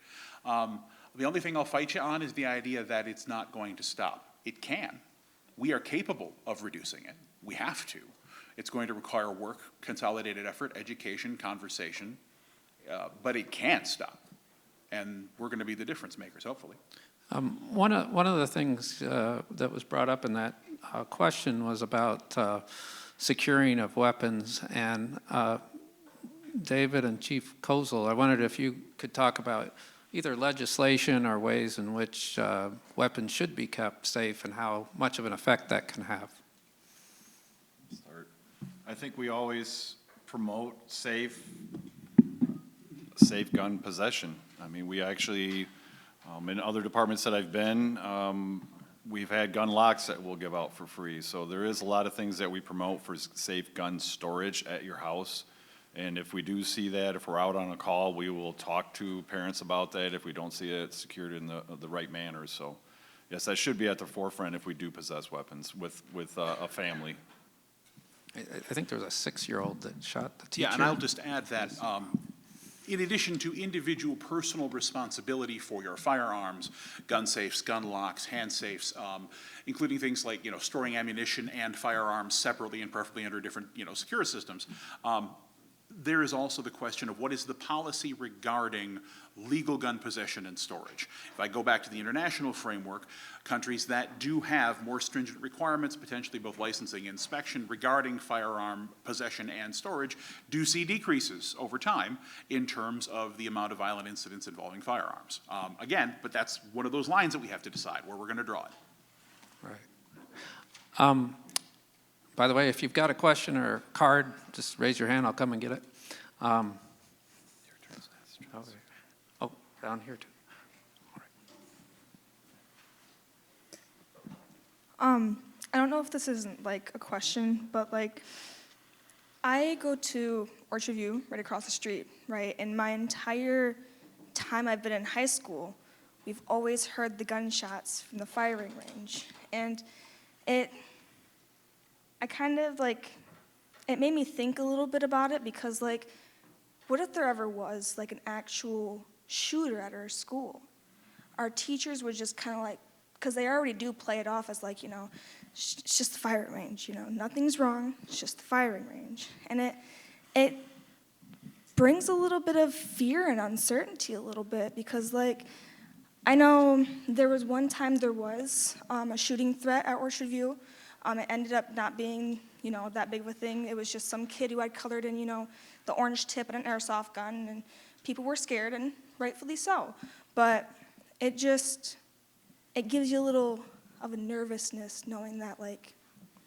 The only thing I'll fight you on is the idea that it's not going to stop. It can. We are capable of reducing it. We have to. It's going to require work, consolidated effort, education, conversation, but it can't stop. And we're going to be the difference makers, hopefully. One of the things that was brought up in that question was about securing of weapons. And David and Chief Kozal, I wondered if you could talk about either legislation or ways in which weapons should be kept safe and how much of an effect that can have. I think we always promote safe gun possession. I mean, we actually, in other departments that I've been, we've had gun locks that we'll give out for free. So there is a lot of things that we promote for safe gun storage at your house. And if we do see that, if we're out on a call, we will talk to parents about that if we don't see it secured in the right manner. So yes, that should be at the forefront if we do possess weapons with a family. I think there was a 6-year-old that shot the teacher. Yeah, and I'll just add that in addition to individual personal responsibility for your firearms, gun safes, gun locks, hand safes, including things like, storing ammunition and firearms separately and preferably under different, secure systems, there is also the question of what is the policy regarding legal gun possession and storage. If I go back to the international framework, countries that do have more stringent requirements, potentially both licensing and inspection regarding firearm possession and storage, do see decreases over time in terms of the amount of violent incidents involving firearms. Again, but that's one of those lines that we have to decide where we're going to draw it. Right. By the way, if you've got a question or a card, just raise your hand. I'll come and get it. Oh, down here too. All right. I don't know if this isn't like a question, but like I go to Orchard View right across the street, right? And my entire time I've been in high school, we've always heard the gunshots from the firing range. And I kind of like, it made me think a little bit about it because like, what if there ever was like an actual shooter at our school? Our teachers would just kind of like, because they already do play it off as like, it's just the firing range, nothing's wrong, it's just the firing range. And it brings a little bit of fear and uncertainty a little bit because like, I know there was one time there was a shooting threat at Orchard View. It ended up not being, that big of a thing. It was just some kid who had colored in, the orange tip and an airsoft gun, and people were scared, and rightfully so. But it gives you a little of a nervousness knowing that, like,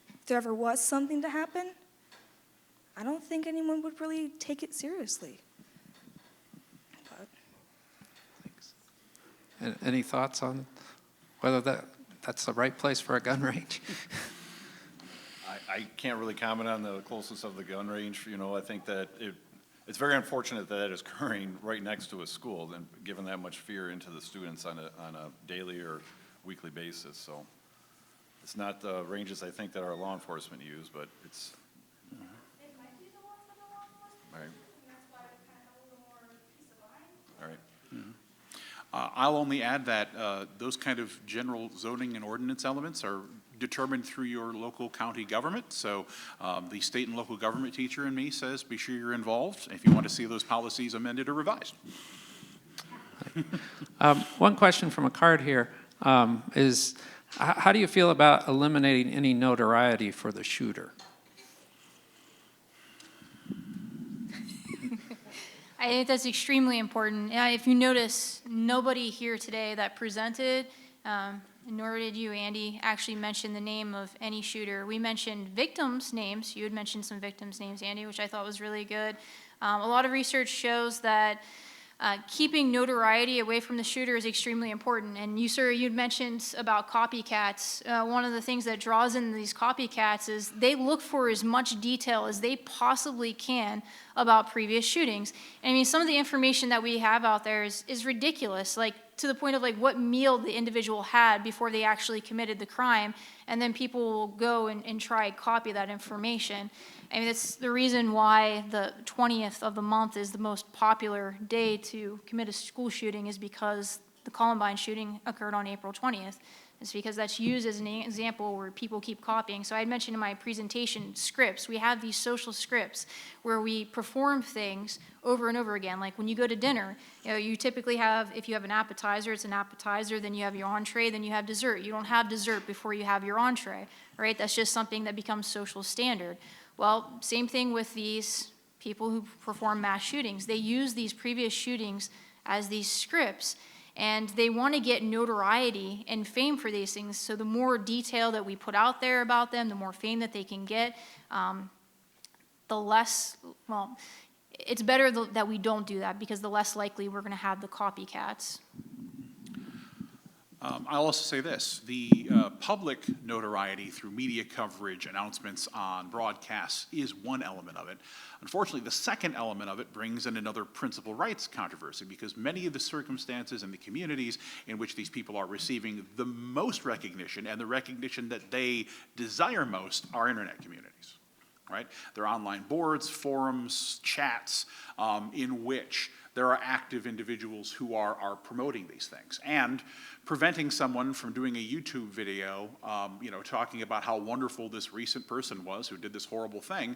if there ever was something to happen, I don't think anyone would really take it seriously. But. Thanks. Any thoughts on whether that's the right place for a gun range? I can't really comment on the closeness of the gun range. I think that it's very unfortunate that is occurring right next to a school and giving that much fear into the students on a daily or weekly basis. So it's not the ranges I think that our law enforcement use, but it's. It might be the one for the long one. Right. And that's why we kind of have a little more peace of mind. All right. I'll only add that those kind of general zoning and ordinance elements are determined through your local county government. So the state and local government teacher in me says be sure you're involved if you want to see those policies amended or revised. One question from a card here is, how do you feel about eliminating any notoriety for the shooter? I think that's extremely important. If you notice, nobody here today that presented, nor did you, Andy, actually mention the name of any shooter. We mentioned victims' names. You had mentioned some victims' names, Andy, which I thought was really good. A lot of research shows that Keeping notoriety away from the shooter is extremely important. And you, sir, you'd mentioned about copycats. One of the things that draws in these copycats is they look for as much detail as they possibly can about previous shootings. I mean, some of the information that we have out there is ridiculous, like to the point of like what meal the individual had before they actually committed the crime, and then people will go and try to copy that information. I mean, that's the reason why the 20th of the month is the most popular day to commit a school shooting, is because the Columbine shooting occurred on April 20th. It's because that's used as an example where people keep copying. So I mentioned in my presentation scripts. We have these social scripts where we perform things over and over again. Like when you go to dinner, you know, you typically have, if you have an appetizer, it's an appetizer, then you have your entree, then you have dessert. You don't have dessert before you have your entree, right? That's just something that becomes social standard. Well, same thing with these people who perform mass shootings. They use these previous shootings as these scripts, and they want to get notoriety and fame for these things. So the more detail that we put out there about them, the more fame that they can get, the less, well, it's better that we don't do that, because the less likely we're going to have the copycats. I'll also say this, the public notoriety through media coverage, announcements on broadcasts is one element of it. Unfortunately, the second element of it brings in another principal rights controversy, because many of the circumstances and the communities in which these people are receiving the most recognition and the recognition that they desire most are internet communities, right? They're online boards, forums, chats, in which there are active individuals who are promoting these things. And preventing someone from doing a YouTube video, talking about how wonderful this recent person was who did this horrible thing,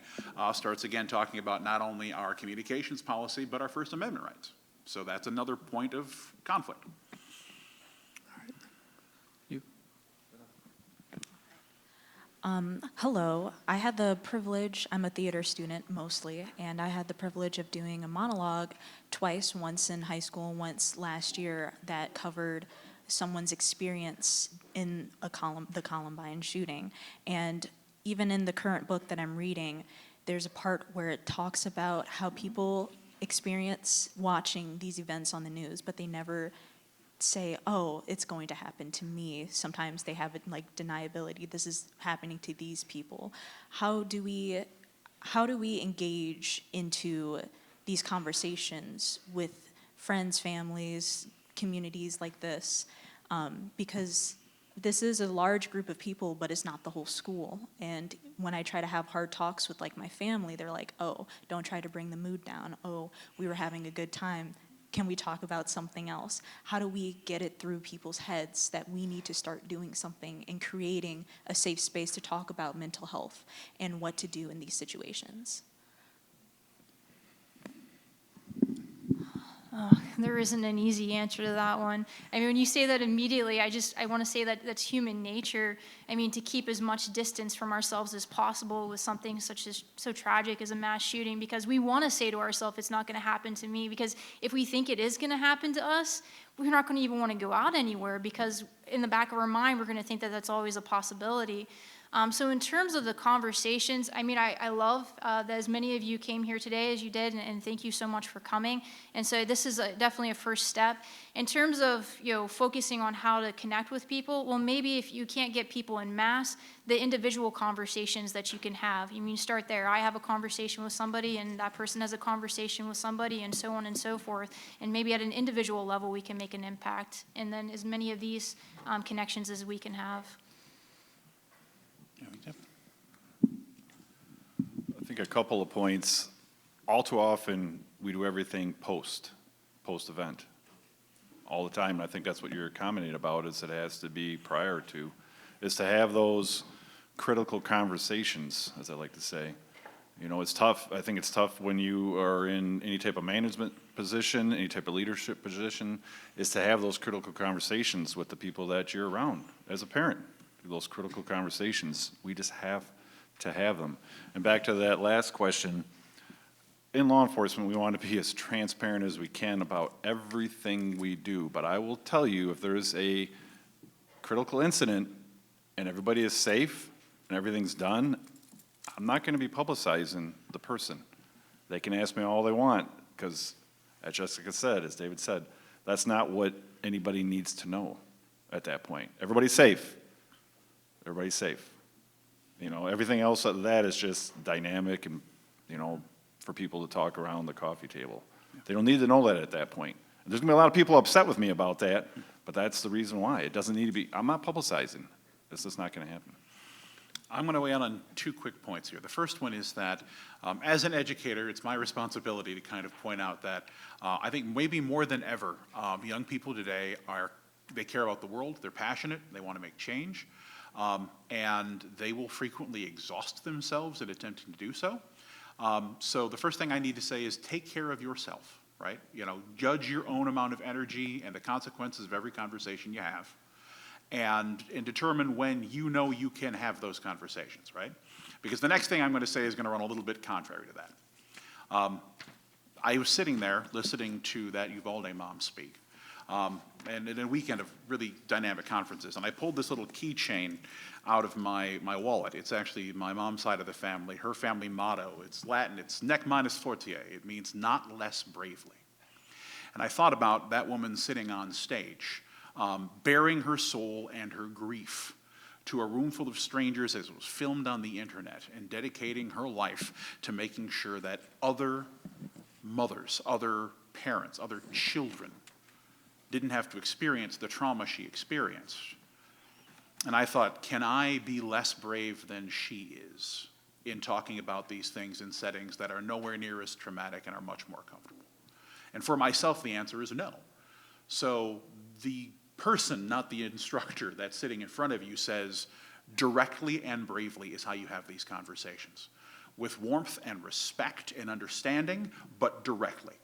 starts again talking about not only our communications policy, but our First Amendment rights. So that's another point of conflict. Hello. I had the privilege, I'm a theater student mostly, and I had the privilege of doing a monologue twice, once in high school and once last year, that covered someone's experience in the Columbine shooting. And even in the current book that I'm reading, there's a part where it talks about how people experience watching these events on the news, but they never say, oh, it's going to happen to me. Sometimes they have it like deniability. This is happening to these people. How do we engage into these conversations with friends, families, communities like this? Because this is a large group of people, but it's not the whole school. And when I try to have hard talks with like my family, they're like, oh, don't try to bring the mood down. Oh, we were having a good time. Can we talk about something else? How do we get it through people's heads that we need to start doing something and creating a safe space to talk about mental health and what to do in these situations? There isn't an easy answer to that one. I mean, when you say that immediately, I want to say that that's human nature. I mean, to keep as much distance from ourselves as possible with something so tragic as a mass shooting, because we want to say to ourselves, it's not going to happen to me, because if we think it is going to happen to us, we're not going to even want to go out anywhere, because in the back of our mind, we're going to think that that's always a possibility. So in terms of the conversations, I mean, I love that as many of you came here today as you did, and thank you so much for coming. And so this is definitely a first step. In terms of, focusing on how to connect with people, well, maybe if you can't get people in mass, the individual conversations that you can have. I mean, you start there. I have a conversation with somebody, and that person has a conversation with somebody, and so on and so forth. And maybe at an individual level, we can make an impact. And then as many of these connections as we can have. I think a couple of points. All too often, we do everything post-event, all the time. And I think that's what you're commenting about, is it has to be prior to, is to have those critical conversations, as I like to say. It's tough. I think it's tough when you are in any type of management position, any type of leadership position, is to have those critical conversations with the people that you're around as a parent. Those critical conversations, we just have to have them. And back to that last question, in law enforcement, we want to be as transparent as we can about everything we do. But I will tell you, if there is a critical incident and everybody is safe and everything's done, I'm not going to be publicizing the person. They can ask me all they want, because As Jessica said, as David said, that's not what anybody needs to know at that point. Everybody's safe. Everybody's safe. You know, everything else other than that is just dynamic and, you know, for people to talk around the coffee table. They don't need to know that at that point. And there's gonna be a lot of people upset with me about that, but that's the reason why. It doesn't need to be, I'm not publicizing. This is not gonna happen. I'm going to weigh in on 2 quick points here. The first one is that as an educator, it's my responsibility to kind of point out that I think maybe more than ever, young people today they care about the world, they're passionate, they want to make change, and they will frequently exhaust themselves in attempting to do so. So the first thing I need to say is take care of yourself, right? You know, judge your own amount of energy and the consequences of every conversation you have. And determine when you know you can have those conversations, right? Because the next thing I'm going to say is going to run a little bit contrary to that. I was sitting there listening to that Uvalde mom speak, and in a weekend of really dynamic conferences, and I pulled this little keychain out of my wallet. It's actually my mom's side of the family, her family motto. It's Latin, it's nec minus fortiae. It means not less bravely. And I thought about that woman sitting on stage, bearing her soul and her grief to a room full of strangers as it was filmed on the internet, and dedicating her life to making sure that other mothers, other parents, other children didn't have to experience the trauma she experienced. And I thought, can I be less brave than she is in talking about these things in settings that are nowhere near as traumatic and are much more comfortable? And for myself, the answer is no. So the person, not the instructor that's sitting in front of you, says directly and bravely is how you have these conversations. With warmth and respect and understanding, but directly.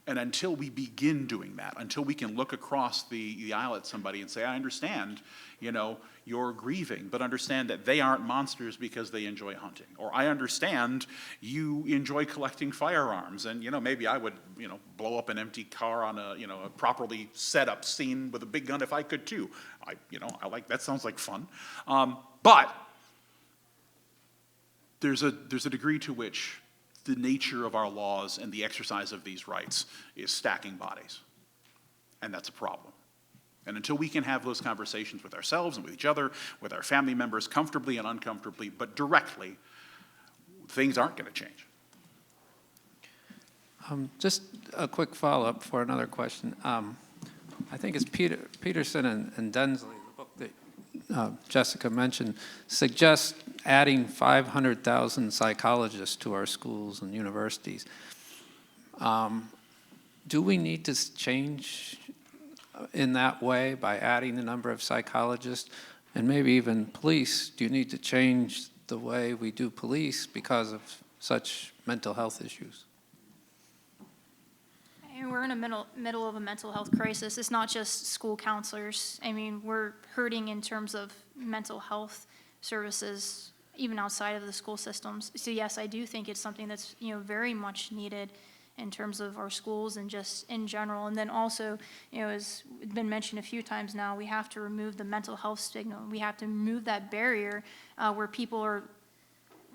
And until we begin doing that, until we can look across the aisle at somebody and say, I understand, you know, you're grieving, but understand that they aren't monsters because they enjoy hunting. Or I understand you enjoy collecting firearms, and, you know, maybe I would, you know, blow up an empty car on a, you know, a properly set up scene with a big gun if I could too. I like, that sounds like fun. But there's a degree to which the nature of our laws and the exercise of these rights is stacking bodies. And that's a problem. And until we can have those conversations with ourselves and with each other, with our family members, comfortably and uncomfortably, but directly, things aren't going to change. Just a quick follow-up for another question. I think it's Peterson and Densley, the book that Jessica mentioned, suggests adding 500,000 psychologists to our schools and universities. Do we need to change in that way by adding the number of psychologists? And maybe even police, do you need to change the way we do police because of such mental health issues? And we're in a middle of a mental health crisis. It's not just school counselors. I mean, we're hurting in terms of mental health services, even outside of the school systems. So yes, I do think it's something that's, you know, very much needed in terms of our schools and just in general. And then also, you know, as it's been mentioned a few times now, we have to remove the mental health stigma. We have to remove that barrier where people are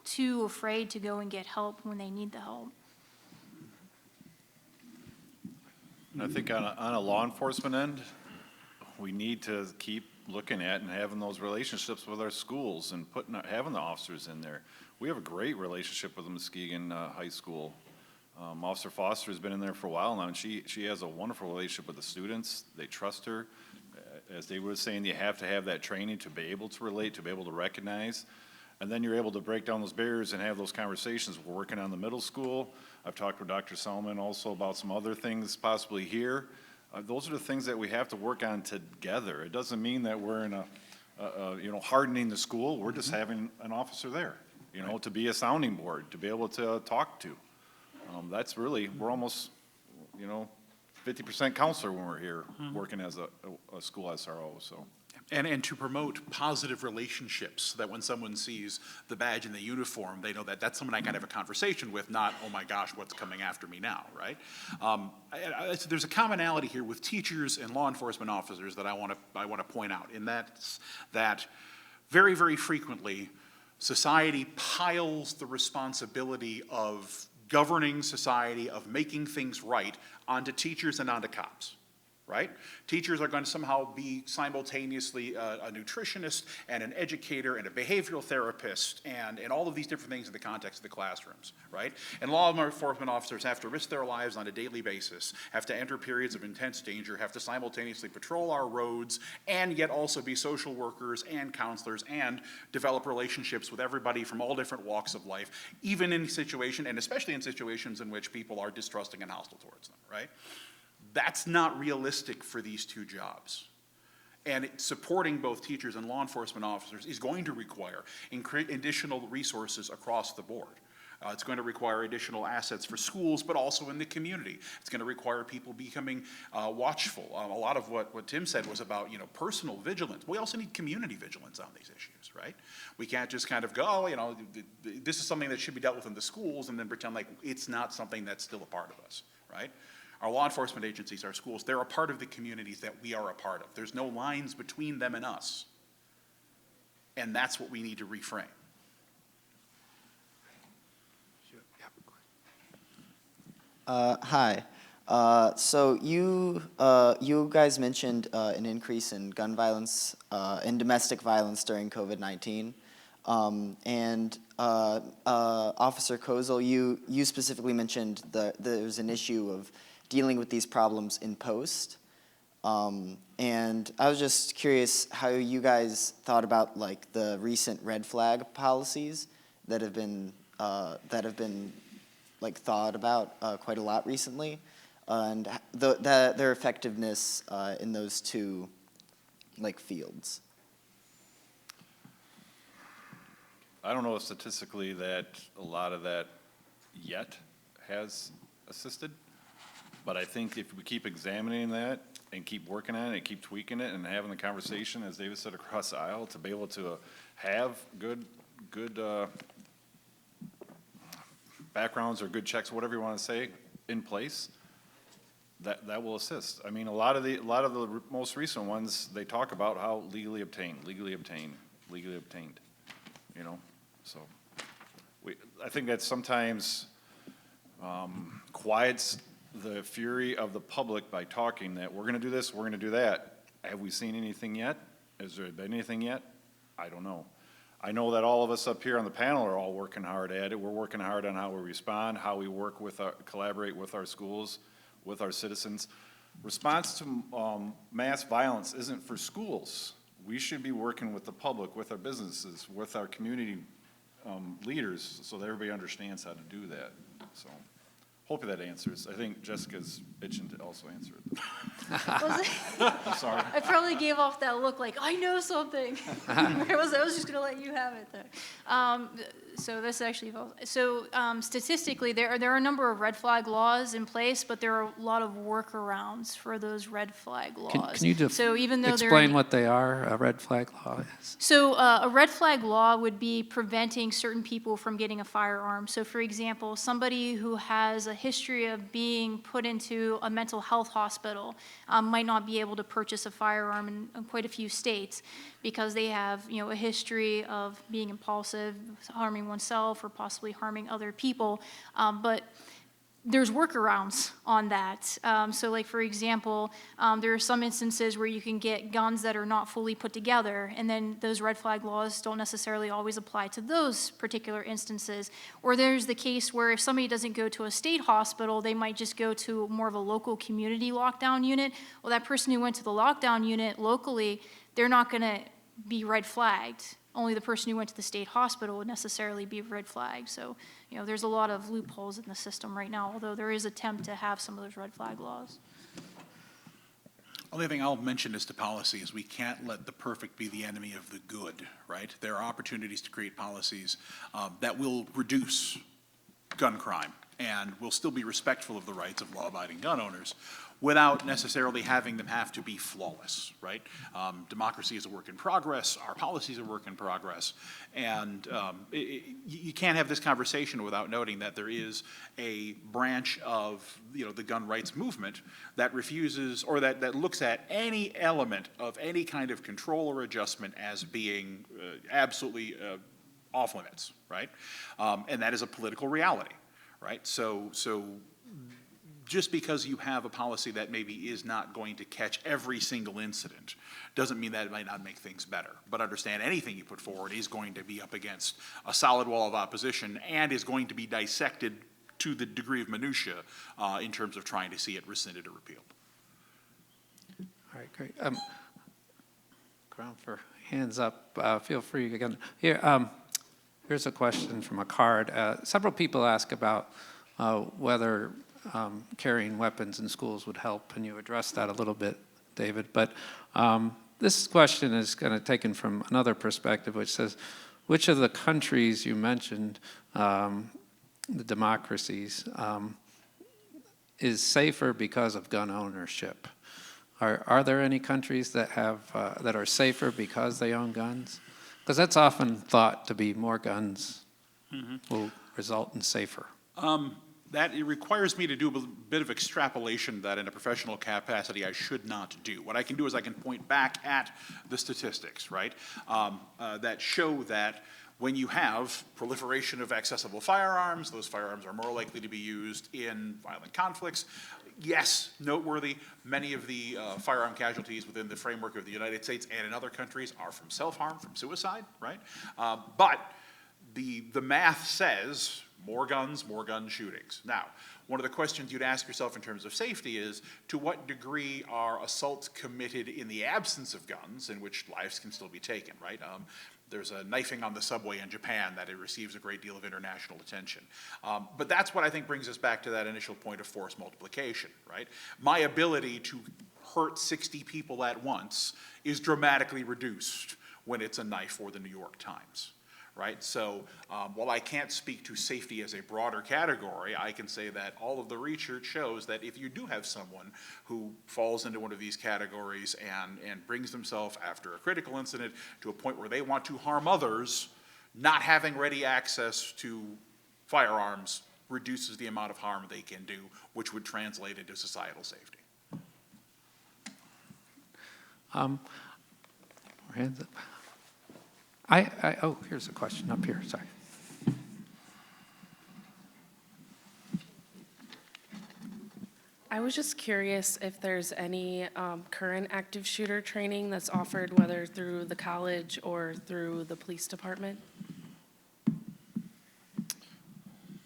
too afraid to go and get help when they need the help. And I think on a law enforcement end, we need to keep looking at and having those relationships with our schools and having the officers in there. We have a great relationship with the Muskegon High School. Officer Foster has been in there for a while now, and she has a wonderful relationship with the students. They trust her. As David was saying, you have to have that training to be able to relate, to be able to recognize. And then you're able to break down those barriers and have those conversations. We're working on the middle school. I've talked with Dr. Solomon also about some other things possibly here. Those are the things that we have to work on together. It doesn't mean that we're in hardening the school. We're just having an officer there, to be a sounding board, to be able to talk to. That's really, we're almost, 50% counselor when we're here working as a school SRO, so. And to promote positive relationships, so that when someone sees the badge and the uniform, they know that that's someone I can have a conversation with, not, oh my gosh, what's coming after me now, right? There's a commonality here with teachers and law enforcement officers that I want to point out, and that's that very, very frequently, society piles the responsibility of governing society of making things right onto teachers and onto cops, right? Teachers are going to somehow be simultaneously a nutritionist and an educator and a behavioral therapist and all of these different things in the context of the classrooms, right? And law enforcement officers have to risk their lives on a daily basis, have to enter periods of intense danger, have to simultaneously patrol our roads, and yet also be social workers and counselors and develop relationships with everybody from all different walks of life, even in situations, and especially in situations in which people are distrusting and hostile towards them, right? That's not realistic for these two jobs. And supporting both teachers and law enforcement officers is going to require additional resources across the board. It's going to require additional assets for schools, but also in the community. It's going to require people becoming watchful. A lot of what Tim said was about, personal vigilance. We also need community vigilance on these issues, right? We can't just kind of go, this is something that should be dealt with in the schools and then pretend like it's not something that's still a part of us, right? Our law enforcement agencies, our schools, they're a part of the communities that we are a part of. There's no lines between them and us. And that's what we need to reframe. Hi. So you guys mentioned an increase in gun violence and domestic violence during COVID-19. Officer Kozal, you specifically mentioned that there's an issue of dealing with these problems in post. And I was just curious how you guys thought about like the recent red flag policies that have been like thought about quite a lot recently, and their effectiveness in those two like fields. I don't know statistically that a lot of that yet has assisted, but I think if we keep examining that and keep working on it and keep tweaking it and having the conversation, as David said, across the aisle, to be able to have good backgrounds or good checks, whatever you want to say, in place, that will assist. I mean, a lot of the most recent ones, they talk about how legally obtained. So I think that sometimes quiets the fury of the public by talking that we're going to do this, we're going to do that. Have we seen anything yet? Has there been anything yet? I don't know. I know that all of us up here on the panel are all working hard at it. We're working hard on how we respond, how we work with collaborate with our schools, with our citizens. Response to mass violence isn't for schools. We should be working with the public, with our businesses, with our community leaders, so that everybody understands how to do that. So, hopefully that answers. I think Jessica's itching to also answer it. I'm sorry. I probably gave off that look like, I know something. I was just going to let you have it there. So this actually, statistically, there are a number of red flag laws in place, but there are a lot of workarounds for those red flag laws. Can you explain what they are, a red flag law is? So a red flag law would be preventing certain people from getting a firearm. So for example, somebody who has a history of being put into a mental health hospital might not be able to purchase a firearm in quite a few states because they have, a history of being impulsive, harming oneself, or possibly harming other people. But there's workarounds on that. So like, for example, there are some instances where you can get guns that are not fully put together, and then those red flag laws don't necessarily always apply to those particular instances. Or there's the case where if somebody doesn't go to a state hospital, they might just go to more of a local community lockdown unit. Well, that person who went to the lockdown unit locally, they're not going to be red flagged. Only the person who went to the state hospital would necessarily be red flagged. So, there's a lot of loopholes in the system right now, although there is an attempt to have some of those red flag laws. Only thing I'll mention as to policy is we can't let the perfect be the enemy of the good, right? There are opportunities to create policies that will reduce gun crime and will still be respectful of the rights of law-abiding gun owners without necessarily having them have to be flawless, right? Democracy is a work in progress, our policies are a work in progress, and you can't have this conversation without noting that there is a branch of the gun rights movement that refuses, or that looks at any element of any kind of control or adjustment as being absolutely off limits, right? And that is a political reality. right? So just because you have a policy that maybe is not going to catch every single incident doesn't mean that it might not make things better. But understand anything you put forward is going to be up against a solid wall of opposition and is going to be dissected to the degree of minutia in terms of trying to see it rescinded or repealed. All right, great. Ground for hands up. Feel free again. Here, here's a question from a card. Several people ask about whether carrying weapons in schools would help, and you addressed that a little bit, David. But this question is kind of taken from another perspective, which says, which of the countries you mentioned, the democracies, is safer because of gun ownership? Are there any countries that have that are safer because they own guns? Because that's often thought to be more guns will result in safer. That it requires me to do a bit of extrapolation that in a professional capacity I should not do. What I can do is I can point back at the statistics, right, that show that when you have proliferation of accessible firearms, those firearms are more likely to be used in violent conflicts. Yes, noteworthy, many of the firearm casualties within the framework of the United States and in other countries are from self-harm, from suicide, right? But the math says more guns, more gun shootings. Now, one of the questions you'd ask yourself in terms of safety is, to what degree are assaults committed in the absence of guns, in which lives can still be taken, right? There's a knifing on the subway in Japan that it receives a great deal of international attention. But that's what I think brings us back to that initial point of force multiplication, right? My ability to hurt 60 people at once is dramatically reduced when it's a knife or the New York Times, right? So while I can't speak to safety as a broader category, I can say that all of the research shows that if you do have someone who falls into one of these categories and brings themselves after a critical incident to a point where they want to harm others, not having ready access to firearms reduces the amount of harm they can do, which would translate into societal safety. Hands up. Oh, here's a question up here, sorry. I was just curious if there's any current active shooter training that's offered, whether through the college or through the police department?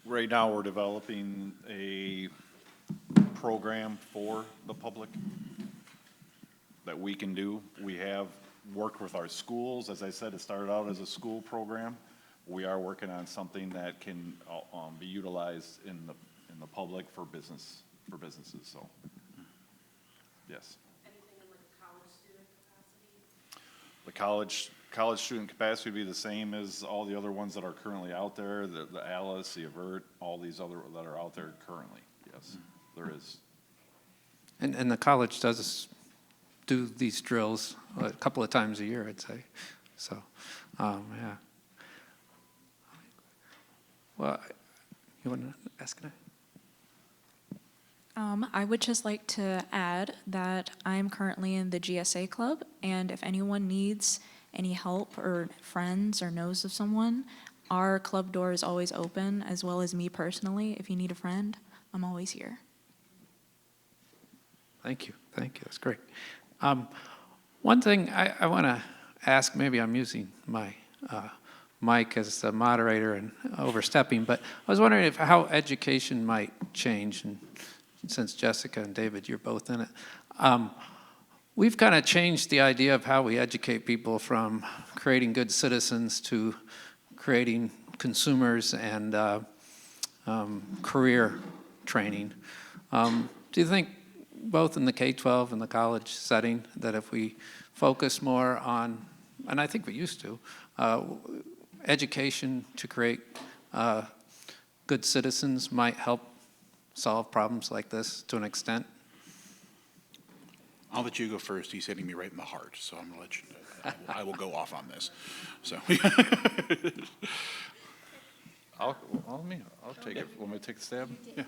Right now, we're developing a program for the public that we can do. We have worked with our schools. As I said, it started out as a school program. We are working on something that can be utilized in the public for businesses. So, yes. Anything in like a college student capacity? The college student capacity would be the same as all the other ones that are currently out there. The Alice, the Avert, all these other that are out there currently. Yes, there is. And the college does do these drills a couple of times a year, I'd say. So, yeah. Well, you want to ask that? I would just like to add that I'm currently in the GSA club, and if anyone needs any help or friends or knows of someone, our club door is always open, as well as me personally. If you need a friend, I'm always here. Thank you, that's great. One thing I want to ask, maybe I'm using my mic as the moderator and overstepping, but I was wondering how education might change, and since Jessica and David, you're both in it. We've kind of changed the idea of how we educate people from creating good citizens to creating consumers and career training. Do you think, both in the K-12 and the college setting, that if we focus more on, and I think we used to, education to create good citizens might help solve problems like this to an extent? I'll let you go first. He's hitting me right in the heart, so I'm going to let you know. I will go off on this. So. I'll take it. Want me to take the stab? Yeah.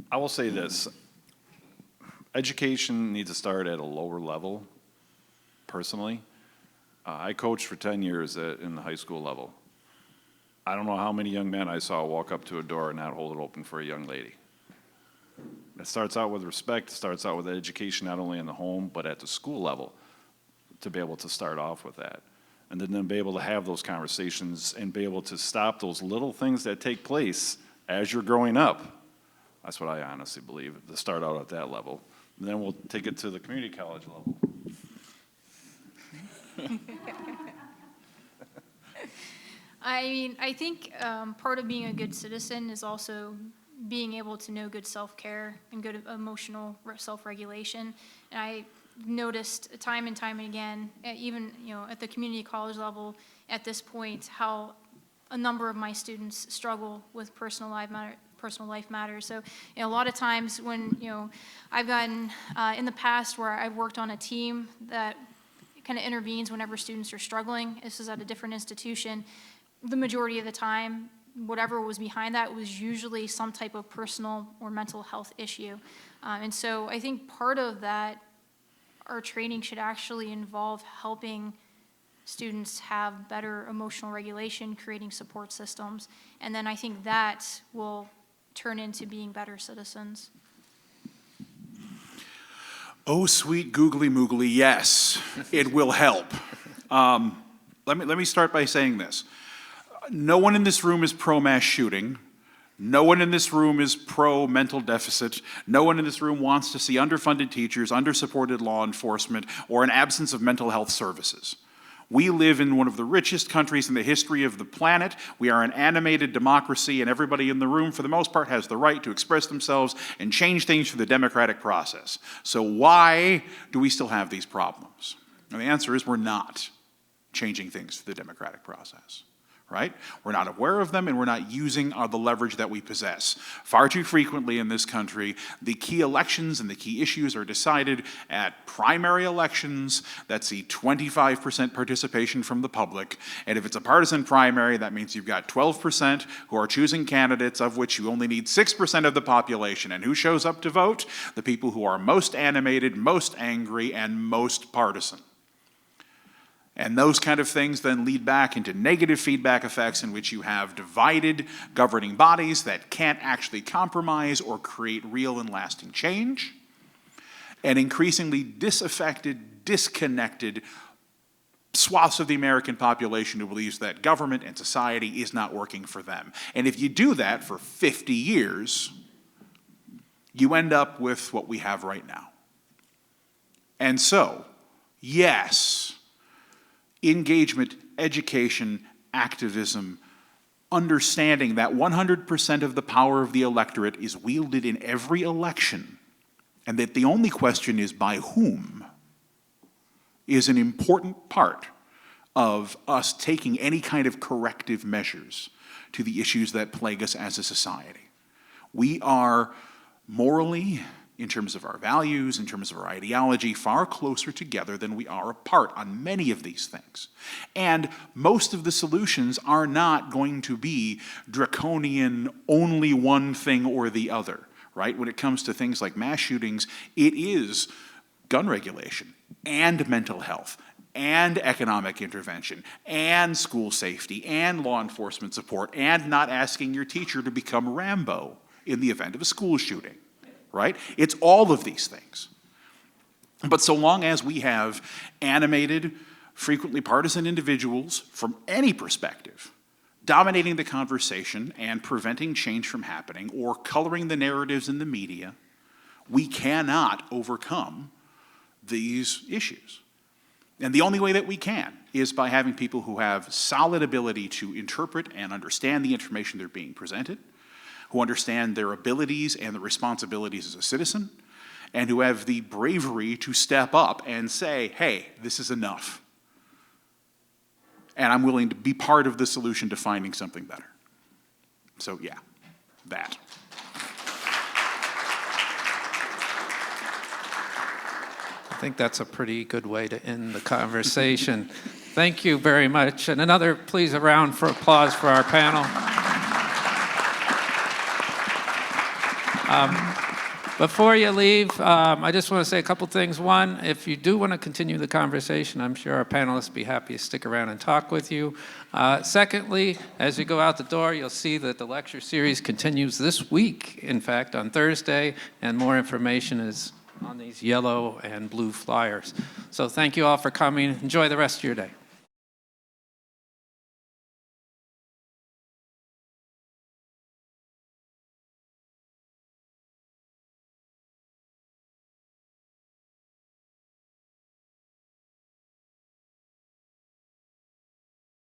I will say this. Education needs to start at a lower level, personally. I coached for 10 years in the high school level. I don't know how many young men I saw walk up to a door and not hold it open for a young lady. It starts out with respect, it starts out with education, not only in the home, but at the school level, to be able to start off with that. And then be able to have those conversations and be able to stop those little things that take place as you're growing up. That's what I honestly believe, to start out at that level. And then we'll take it to the community college level. I mean, I think part of being a good citizen is also being able to know good self-care and good emotional self-regulation. And I noticed time and time again, even at the community college level at this point, how a number of my students struggle with personal life matters. So a lot of times when I've gotten in the past where I've worked on a team that kind of intervenes whenever students are struggling. This is at a different institution. The majority of the time, whatever was behind that was usually some type of personal or mental health issue. And so I think part of that, our training should actually involve helping students have better emotional regulation, creating support systems, and then I think that will turn into being better citizens. Oh, sweet googly moogly, yes, it will help. Let me start by saying this. No one in this room is pro-mass shooting. No one in this room is pro-mental deficit. No one in this room wants to see underfunded teachers, undersupported law enforcement, or an absence of mental health services. We live in one of the richest countries in the history of the planet. We are an animated democracy, and everybody in the room, for the most part, has the right to express themselves and change things through the democratic process. So why do we still have these problems? And the answer is we're not changing things through the democratic process. Right? We're not aware of them, and we're not using the leverage that we possess. Far too frequently in this country, the key elections and the key issues are decided at primary elections. That's the 25% participation from the public. And if it's a partisan primary, that means you've got 12% who are choosing candidates, of which you only need 6% of the population. And who shows up to vote? The people who are most animated, most angry, and most partisan. And those kind of things then lead back into negative feedback effects in which you have divided governing bodies that can't actually compromise or create real and lasting change, and increasingly disaffected, disconnected swaths of the American population who believes that government and society is not working for them. And if you do that for 50 years, you end up with what we have right now. And so, yes, engagement, education, activism, understanding that 100% of the power of the electorate is wielded in every election, and that the only question is by whom, is an important part of us taking any kind of corrective measures to the issues that plague us as a society. We are morally, in terms of our values, in terms of our ideology, far closer together than we are apart on many of these things. And most of the solutions are not going to be draconian, only one thing or the other, right? When it comes to things like mass shootings, it is gun regulation and mental health and economic intervention and school safety and law enforcement support and not asking your teacher to become Rambo in the event of a school shooting. Right? It's all of these things. But so long as we have animated, frequently partisan individuals from any perspective dominating the conversation and preventing change from happening or coloring the narratives in the media, we cannot overcome these issues. And the only way that we can is by having people who have solid ability to interpret and understand the information they're being presented, who understand their abilities and the responsibilities as a citizen, and who have the bravery to step up and say, hey, this is enough. And I'm willing to be part of the solution to finding something better. So yeah, that. I think that's a pretty good way to end the conversation. Thank you very much. And another, please, a round for applause for our panel. Before you leave, I just want to say a couple things. One, if you do want to continue the conversation, I'm sure our panelists will be happy to stick around and talk with you. Secondly, as you go out the door, you'll see that the lecture series continues this week, in fact, on Thursday, and more information is on these yellow and blue flyers. So thank you all for coming. Enjoy the rest of your day.